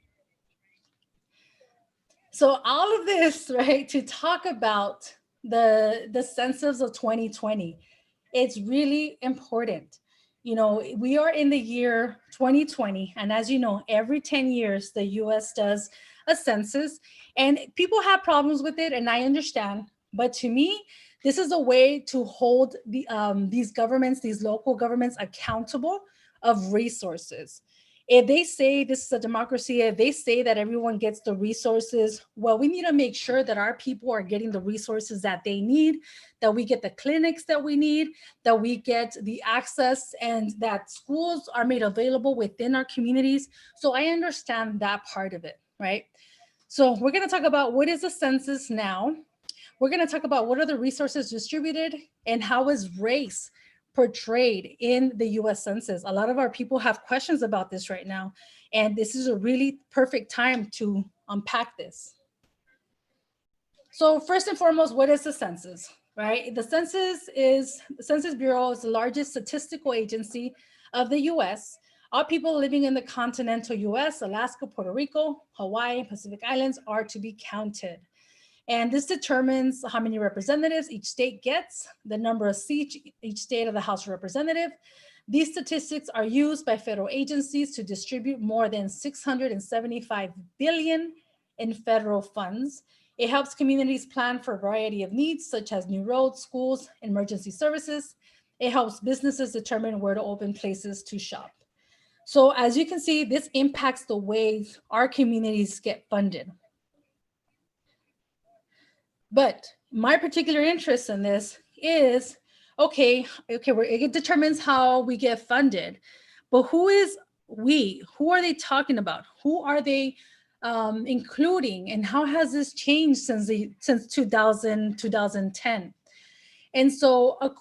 So all of this, right, to talk about the census of 2020, it's really important. We are in the year 2020, and as you know, every 10 years, the US does a census, and people have problems with it, and I understand. But to me, this is a way to hold these governments, these local governments, accountable of resources. If they say this is a democracy, if they say that everyone gets the resources, well, we need to make sure that our people are getting the resources that they need, that we get the clinics that we need, that we get the access, and that schools are made available within our communities. So I understand that part of it, right? So we're going to talk about what is the census now. We're going to talk about what are the resources distributed and how is race portrayed in the US Census. A lot of our people have questions about this right now, and this is a really perfect time to unpack this. So first and foremost, what is the census, right? The Census Bureau is the largest statistical agency of the US. All people living in the continental US, Alaska, Puerto Rico, Hawaii, Pacific Islands are to be counted. And this determines how many representatives each state gets, the number of seats each state of the House of Representatives. These statistics are used by federal agencies to distribute more than $675 billion in federal funds. It helps communities plan for a variety of needs, such as new roads, schools, emergency services. It helps businesses determine where to open places to shop. So as you can see, this impacts the way our communities get funded. But my particular interest in this is, okay, it determines how we get funded, but who is we? Who are they talking about? Who are they including? And how has this changed since 2010? And so and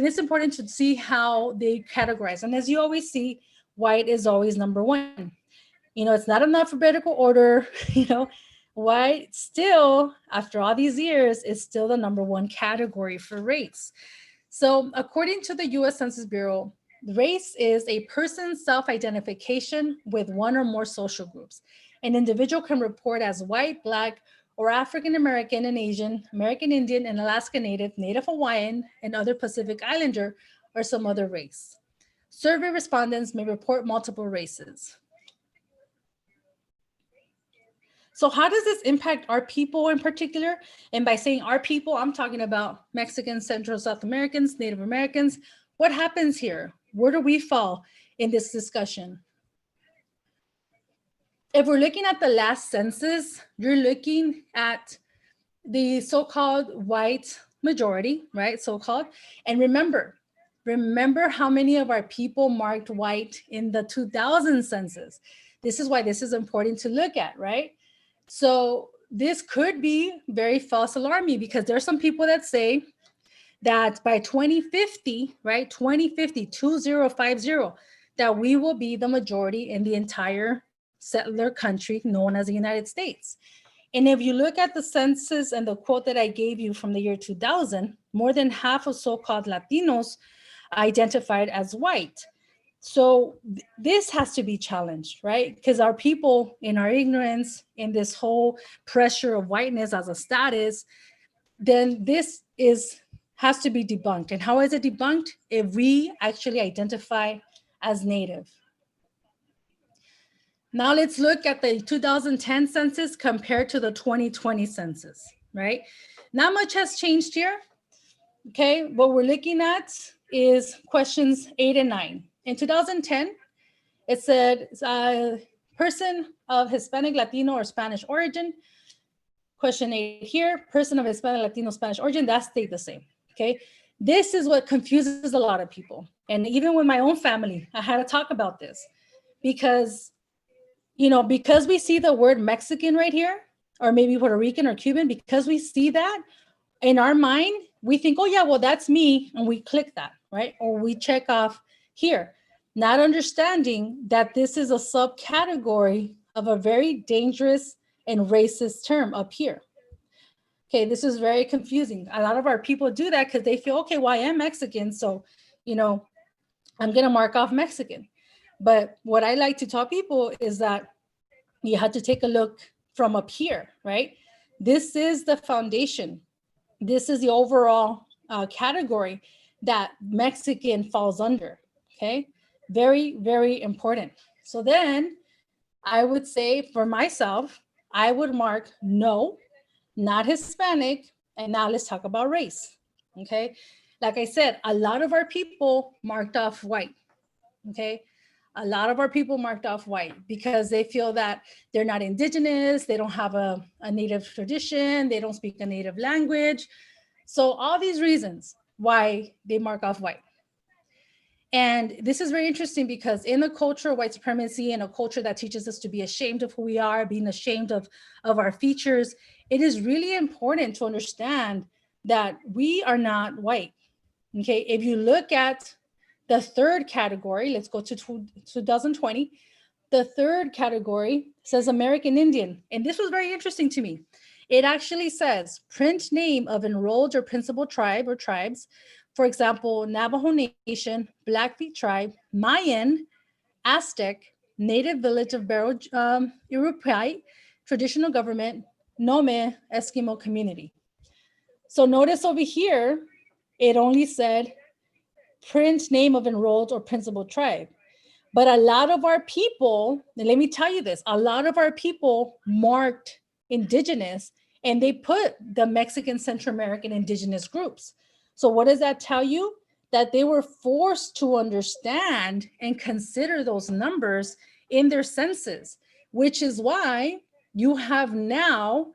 it's important to see how they categorize. And as you always see, white is always number one. It's not in alphabetical order, white still, after all these years, is still the number one category for race. So according to the US Census Bureau, race is a person's self-identification with one or more social groups. An individual can report as white, Black, or African American and Asian, American Indian and Alaska Native, Native Hawaiian, and other Pacific Islander, or some other race. Survey respondents may report multiple races. So how does this impact our people in particular? And by saying our people, I'm talking about Mexicans, Central South Americans, Native Americans. What happens here? Where do we fall in this discussion? If we're looking at the last census, you're looking at the so-called white majority, right? So-called. And remember how many of our people marked white in the 2000 census. This is why this is important to look at, right? So this could be very false alarming, because there are some people that say that by 2050, right, 2050, 2050, that we will be the majority in the entire settler country known as the United States. And if you look at the census and the quote that I gave you from the year 2000, more than half of so-called Latinos identified as white. So this has to be challenged, right? Because our people, in our ignorance, in this whole pressure of whiteness as a status, then this has to be debunked. And how is it debunked? If we actually identify as Native. Now let's look at the 2010 census compared to the 2020 census, right? Not much has changed here. Okay, what we're looking at is questions 8 and 9. In 2010, it said person of Hispanic, Latino, or Spanish origin. Question 8 here, person of Hispanic, Latino, Spanish origin, that stayed the same, okay? This is what confuses a lot of people. And even with my own family, I had to talk about this because, you know, because we see the word Mexican right here, or maybe Puerto Rican or Cuban, because we see that in our mind, we think, oh yeah, well, that's me. And we click that, right? Or we check off here, not understanding that this is a subcategory of a very dangerous and racist term up here. Okay, this is very confusing. A lot of our people do that because they feel, okay, well, I am Mexican, so, you know, I'm gonna mark off Mexican. But what I like to tell people is that you have to take a look from up here, right? This is the foundation. This is the overall category that Mexican falls under, okay? Very, very important. So then I would say for myself, I would mark no, not Hispanic, and now let's talk about race, okay? Like I said, a lot of our people marked off white, okay? A lot of our people marked off white because they feel that they're not indigenous, they don't have a native tradition, they don't speak a native language. So all these reasons why they mark off white. And this is very interesting because in a culture of white supremacy, and a culture that teaches us to be ashamed of who we are, being ashamed of our features, it is really important to understand that we are not white, okay? If you look at the third category, let's go to 2020, the third category says American Indian. And this was very interesting to me. It actually says print name of enrolled or principal tribe or tribes. For example, Navajo Nation, Blackfeet tribe, Mayan, Aztec, native village of Barrow Iroquois, traditional government, Nome, Eskimo community. So notice over here, it only said print name of enrolled or principal tribe. But a lot of our people, and let me tell you this, a lot of our people marked indigenous and they put the Mexican Central American indigenous groups. So what does that tell you? That they were forced to understand and consider those numbers in their census, which is why you have now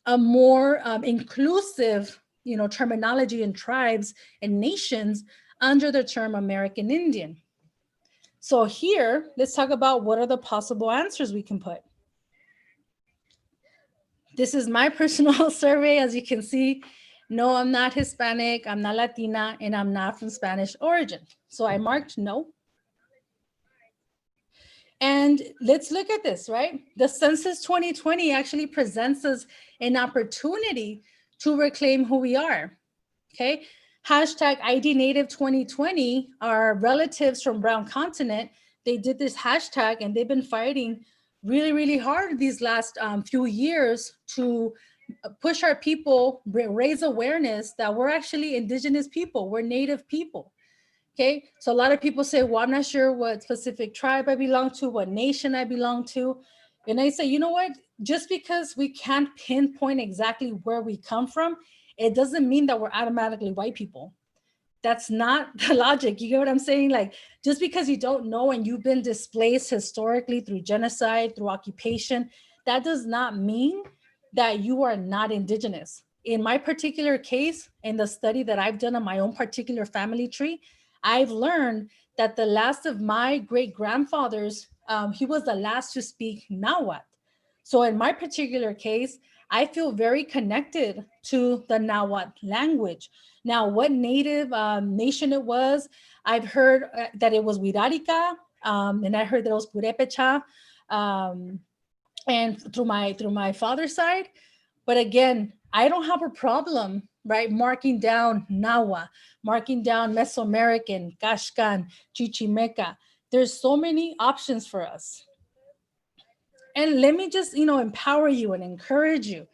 a more inclusive, you know, terminology in tribes and nations under the term American Indian. So here, let's talk about what are the possible answers we can put. This is my personal survey. As you can see, no, I'm not Hispanic, I'm not Latina, and I'm not from Spanish origin. So I marked no. And let's look at this, right? The Census 2020 actually presents us an opportunity to reclaim who we are, okay? Hashtag ID Native 2020, our relatives from Brown Continent, they did this hashtag and they've been fighting really, really hard these last few years to push our people, raise awareness that we're actually indigenous people, we're Native people. Okay, so a lot of people say, well, I'm not sure what specific tribe I belong to, what nation I belong to. And I say, you know what? Just because we can't pinpoint exactly where we come from, it doesn't mean that we're automatically white people. That's not the logic. You get what I'm saying? Like, just because you don't know and you've been displaced historically through genocide, through occupation, that does not mean that you are not indigenous. In my particular case, in the study that I've done on my own particular family tree, I've learned that the last of my great grandfathers, he was the last to speak Nahuatl. So in my particular case, I feel very connected to the Nahuatl language. Now, what native nation it was, I've heard that it was Wirarica, and I heard that it was Purepecha, um, and through my father's side. But again, I don't have a problem, right, marking down Nahua, marking down Mesoamerican, Kashkan, Chichimeca. There's so many options for us. And let me just, empower you and encourage you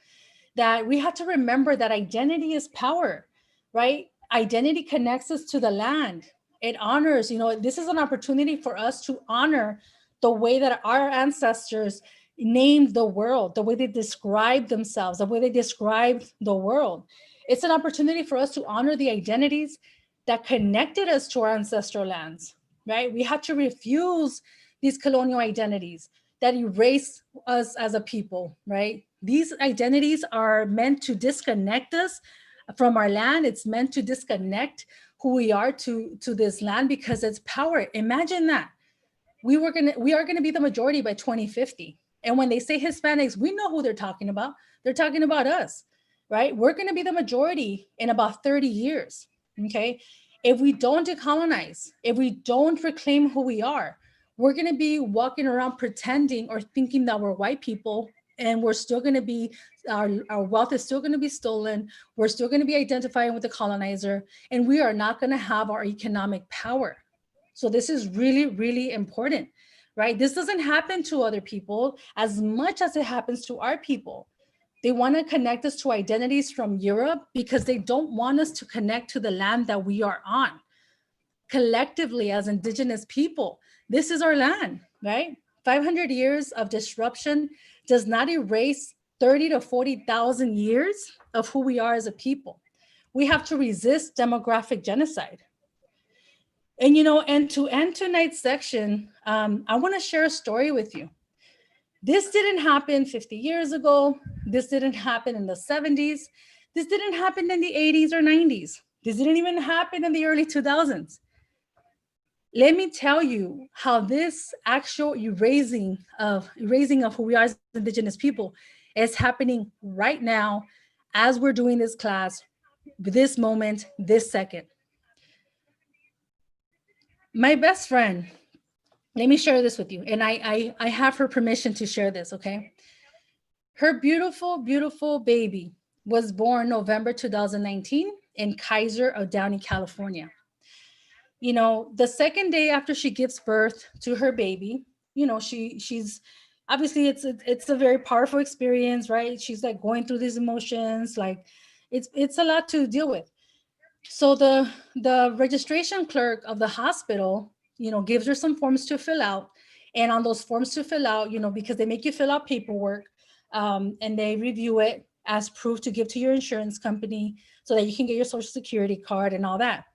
that we have to remember that identity is power, right? Identity connects us to the land. It honors, this is an opportunity for us to honor the way that our ancestors named the world, the way they described themselves, the way they described the world. It's an opportunity for us to honor the identities that connected us to our ancestral lands, right? We have to refuse these colonial identities that erase us as a people, right? These identities are meant to disconnect us from our land. It's meant to disconnect who we are to this land because it's power. Imagine that. We are gonna be the majority by 2050. And when they say Hispanics, we know who they're talking about. They're talking about us, right? We're gonna be the majority in about 30 years. Okay. If we don't decolonize, if we don't reclaim who we are, we're going to be walking around pretending or thinking that we're white people, and we're still going to be, our wealth is still going to be stolen. We're still going to be identifying with the colonizer, and we are not going to have our economic power. So this is really, really important, right? This doesn't happen to other people as much as it happens to our people. They want to connect us to identities from Europe because they don't want us to connect to the land that we are on. Collectively, as indigenous people, this is our land, right? 500 years of disruption does not erase 30 to 40,000 years of who we are as a people. We have to resist demographic genocide. And to end tonight's section, I want to share a story with you. This didn't happen 50 years ago. This didn't happen in the 70s. This didn't happen in the 80s or 90s. This didn't even happen in the early 2000s. Let me tell you how this actual erasing of who we are as indigenous people is happening right now as we're doing this class, this moment, this second. My best friend, let me share this with you. And I have her permission to share this, okay? Her beautiful, beautiful baby was born November 2019 in Kaiser of Downey, California. The second day after she gives birth to her baby, she's obviously it's a very powerful experience, right? She's like going through these emotions, like it's a lot to deal with. So the registration clerk of the hospital, gives her some forms to fill out. And on those forms to fill out, because they make you fill out paperwork, and they review it as proof to give to your insurance company so that you can get your social security card and all that.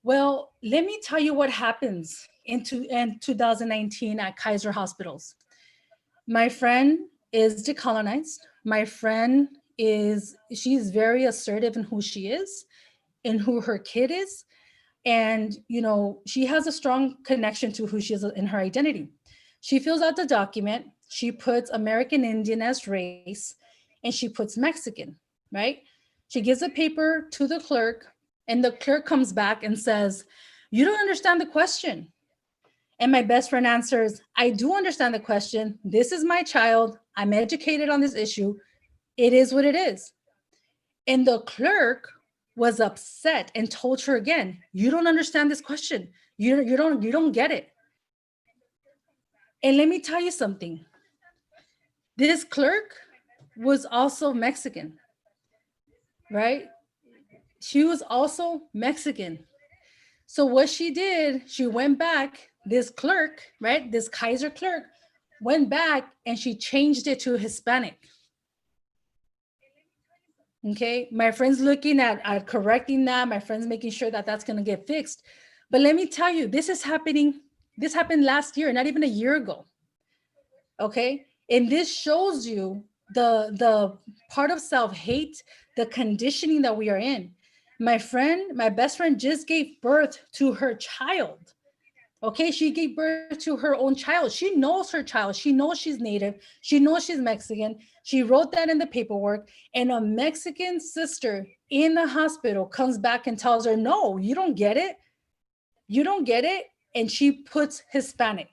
Well, let me tell you what happens in 2019 at Kaiser hospitals. My friend is decolonized. My friend she's very assertive in who she is and who her kid is. And, she has a strong connection to who she is in her identity. She fills out the document. She puts American Indian as race, and she puts Mexican, right? She gives a paper to the clerk, and the clerk comes back and says, "You don't understand the question." And my best friend answers, "I do understand the question. This is my child. I'm educated on this issue. It is what it is." And the clerk was upset and told her again, "You don't understand this question. You don't get it." And let me tell you something. This clerk was also Mexican, right? She was also Mexican. So what she did, she went back, this clerk, right? This Kaiser clerk went back and she changed it to Hispanic. Okay, my friend's looking at correcting that. My friend's making sure that that's going to get fixed. But let me tell you, this is happening. This happened last year, not even a year ago. Okay, and this shows you the part of self-hate, the conditioning that we are in. My best friend just gave birth to her child. Okay, she gave birth to her own child. She knows her child. She knows she's Native. She knows she's Mexican. She wrote that in the paperwork. And a Mexican sister in the hospital comes back and tells her, no, you don't get it. You don't get it. And she puts Hispanic.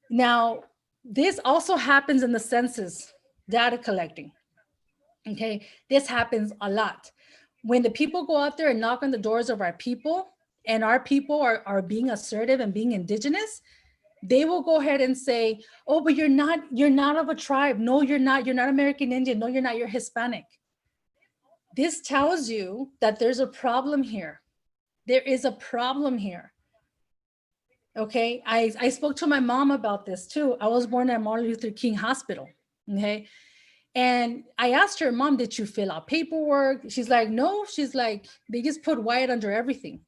Now, this also happens in the census data collecting. Okay, this happens a lot. When the people go out there and knock on the doors of our people, and our people are being assertive and being indigenous, they will go ahead and say, oh, but you're not of a tribe. No, you're not American Indian. No, you're not, you're Hispanic. This tells you that there's a problem here. There is a problem here. Okay, I spoke to my mom about this too. I was born at Martin Luther King Hospital. Okay, and I asked her, Mom, did you fill out paperwork? She's like, no. She's like, they just put white under everything.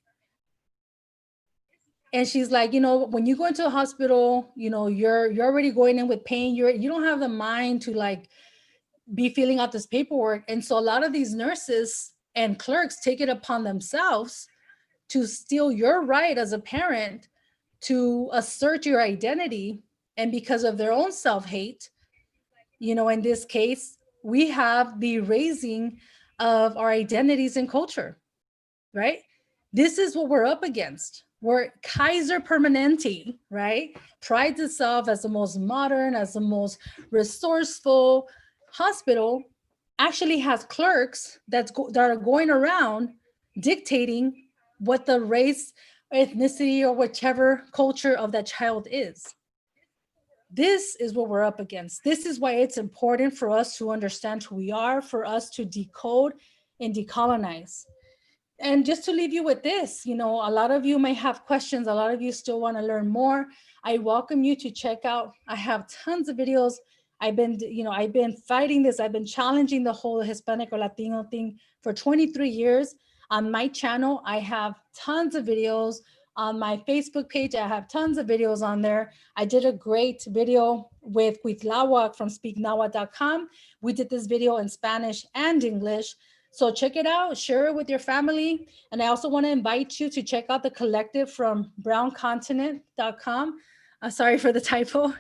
And she's like, when you go into a hospital, you're already going in with pain. You don't have the mind to like be filling out this paperwork. And so a lot of these nurses and clerks take it upon themselves to steal your right as a parent to assert your identity. And because of their own self-hate, in this case, we have the erasing of our identities and culture, right? This is what we're up against. Where Kaiser Permanente, right, prides itself as the most modern, as the most resourceful hospital, actually has clerks that are going around dictating what the race, ethnicity, or whichever culture of that child is. This is what we're up against. This is why it's important for us to understand who we are, for us to decode and decolonize. And just to leave you with this, a lot of you may have questions. A lot of you still want to learn more. I welcome you to check out. I have tons of videos. I've been fighting this. I've been challenging the whole Hispanic or Latino thing for 23 years. On my channel, I have tons of videos. On my Facebook page, I have tons of videos on there. I did a great video with Citlalli from speaknawa.com. We did this video in Spanish and English. So check it out, share it with your family. And I also want to invite you to check out the collective from browncontinent.com. Sorry for the typo.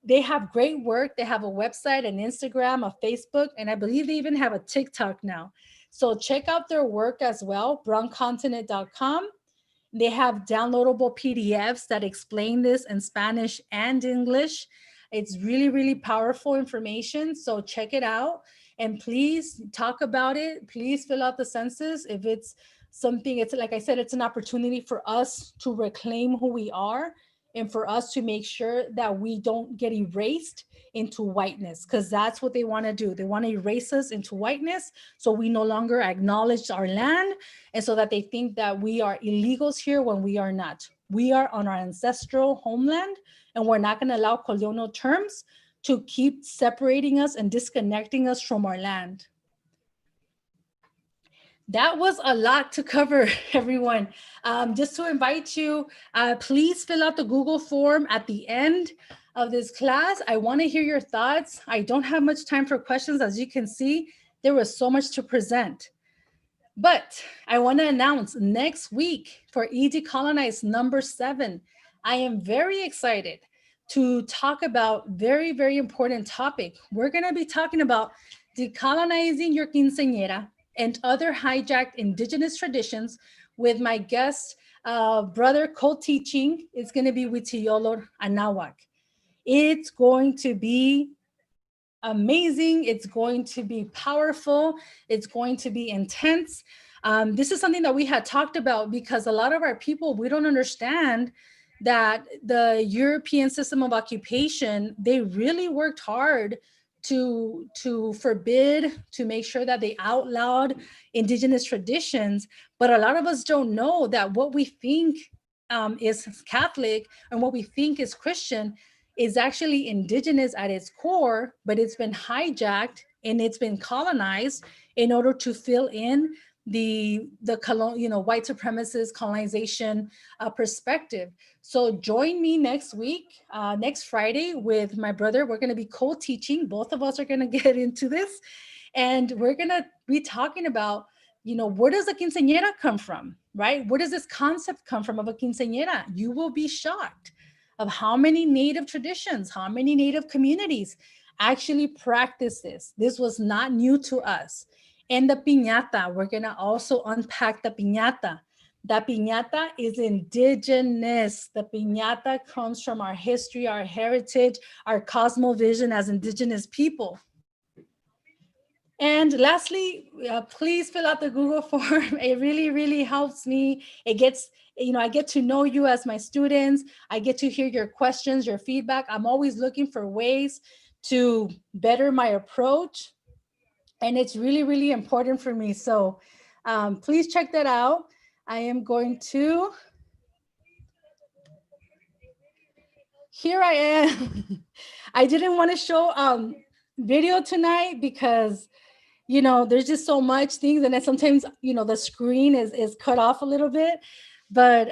They have great work. They have a website, an Instagram, a Facebook, and I believe they even have a TikTok now. So check out their work as well, browncontinent.com. They have downloadable PDFs that explain this in Spanish and English. It's really, really powerful information. So check it out. And please talk about it. Please fill out the census. If it's something, it's like I said, it's an opportunity for us to reclaim who we are and for us to make sure that we don't get erased into whiteness, because that's what they want to do. They want to erase us into whiteness so we no longer acknowledge our land, and so that they think that we are illegals here when we are not. We are on our ancestral homeland, and we're not going to allow colonial terms to keep separating us and disconnecting us from our land. That was a lot to cover, everyone. Just to invite you, please fill out the Google form at the end of this class. I want to hear your thoughts. I don't have much time for questions. As you can see, there was so much to present. But I want to announce next week for E-DECOLONIZE number 7, I am very excited to talk about very, very important topic. We're going to be talking about decolonizing your quinceañera and other hijacked indigenous traditions with my guest brother co-teaching. It's going to be with Theodore Roosevelt. It's going to be amazing. It's going to be powerful. It's going to be intense. This is something that we had talked about because a lot of our people, we don't understand that the European system of occupation, they really worked hard to forbid, to make sure that they outlawed indigenous traditions. But a lot of us don't know that what we think is Catholic and what we think is Christian is actually indigenous at its core, but it's been hijacked and it's been colonized in order to fill in the white supremacist colonization perspective. So join me next week, next Friday, with my brother. We're going to be co-teaching. Both of us are going to get into this, and we're going to be talking about, where does a quinceañera come from, right? Where does this concept come from of a quinceañera? You will be shocked of how many Native traditions, how many Native communities actually practice this. This was not new to us. And the piñata, we're gonna also unpack the piñata. The piñata is indigenous. The piñata comes from our history, our heritage, our cosmovision as indigenous people. And lastly, please fill out the Google form. It really, really helps me. It gets, I get to know you as my students. I get to hear your questions, your feedback. I'm always looking for ways to better my approach. And it's really, really important for me. So please check that out. I am going to, here I am. I didn't want to show video tonight because, there's just so much things. And then sometimes, the screen is cut off a little bit. But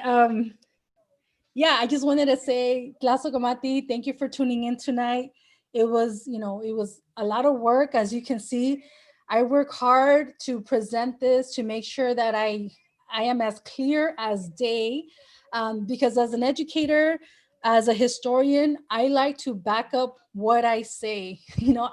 yeah, I just wanted to say, Claso Kamati, thank you for tuning in tonight. It was, it was a lot of work, as you can see. I work hard to present this, to make sure that I am as clear as day, because as an educator, as a historian, I like to back up what I say.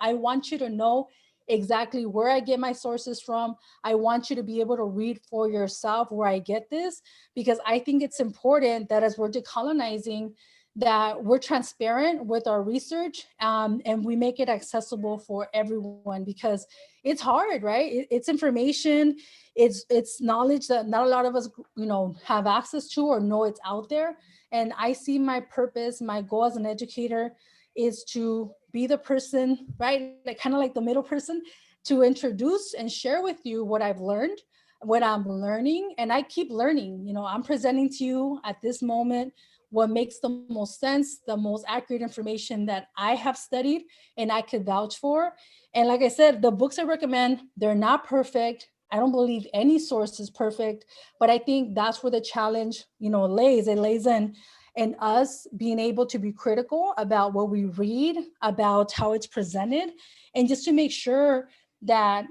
I want you to know exactly where I get my sources from. I want you to be able to read for yourself where I get this, because I think it's important that as we're decolonizing, that we're transparent with our research, and we make it accessible for everyone, because it's hard, right? It's information, it's knowledge that not a lot of us, have access to or know it's out there. And I see my purpose, my goal as an educator is to be the person, right? Like kind of like the middle person, to introduce and share with you what I've learned, what I'm learning, and I keep learning. I'm presenting to you at this moment what makes the most sense, the most accurate information that I have studied and I could vouch for. And like I said, the books I recommend, they're not perfect. I don't believe any source is perfect, but I think that's where the challenge, lays. It lays in us being able to be critical about what we read, about how it's presented, and just to make sure that,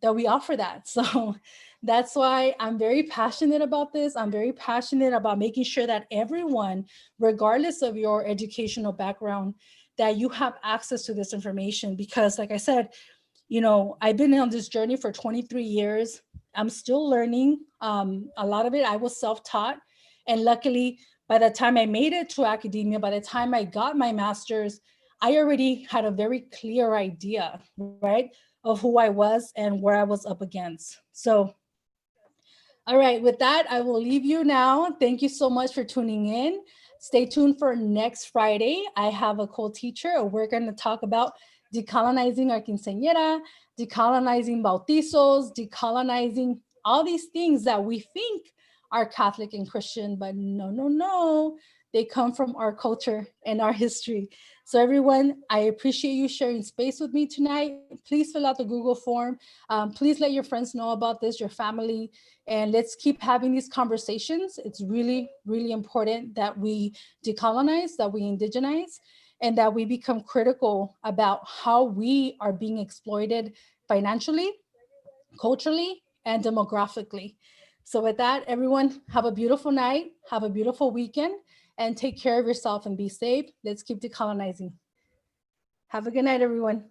that we offer that. So that's why I'm very passionate about this. I'm very passionate about making sure that everyone, regardless of your educational background, that you have access to this information. Because like I said, I've been on this journey for 23 years. I'm still learning. A lot of it I was self-taught. And luckily, by the time I made it to academia, by the time I got my master's, I already had a very clear idea, right, of who I was and where I was up against. So, all right, with that, I will leave you now. Thank you so much for tuning in. Stay tuned for next Friday. I have a co-teacher. We're going to talk about decolonizing our quinceañera, decolonizing bautizos, decolonizing all these things that we think are Catholic and Christian, but no, they come from our culture and our history. So everyone, I appreciate you sharing space with me tonight. Please fill out the Google form. Please let your friends know about this, your family, and let's keep having these conversations. It's really, really important that we decolonize, that we indigenize, and that we become critical about how we are being exploited financially, culturally, and demographically. So with that, everyone, have a beautiful night, have a beautiful weekend, and take care of yourself and be safe. Let's keep decolonizing. Have a good night, everyone.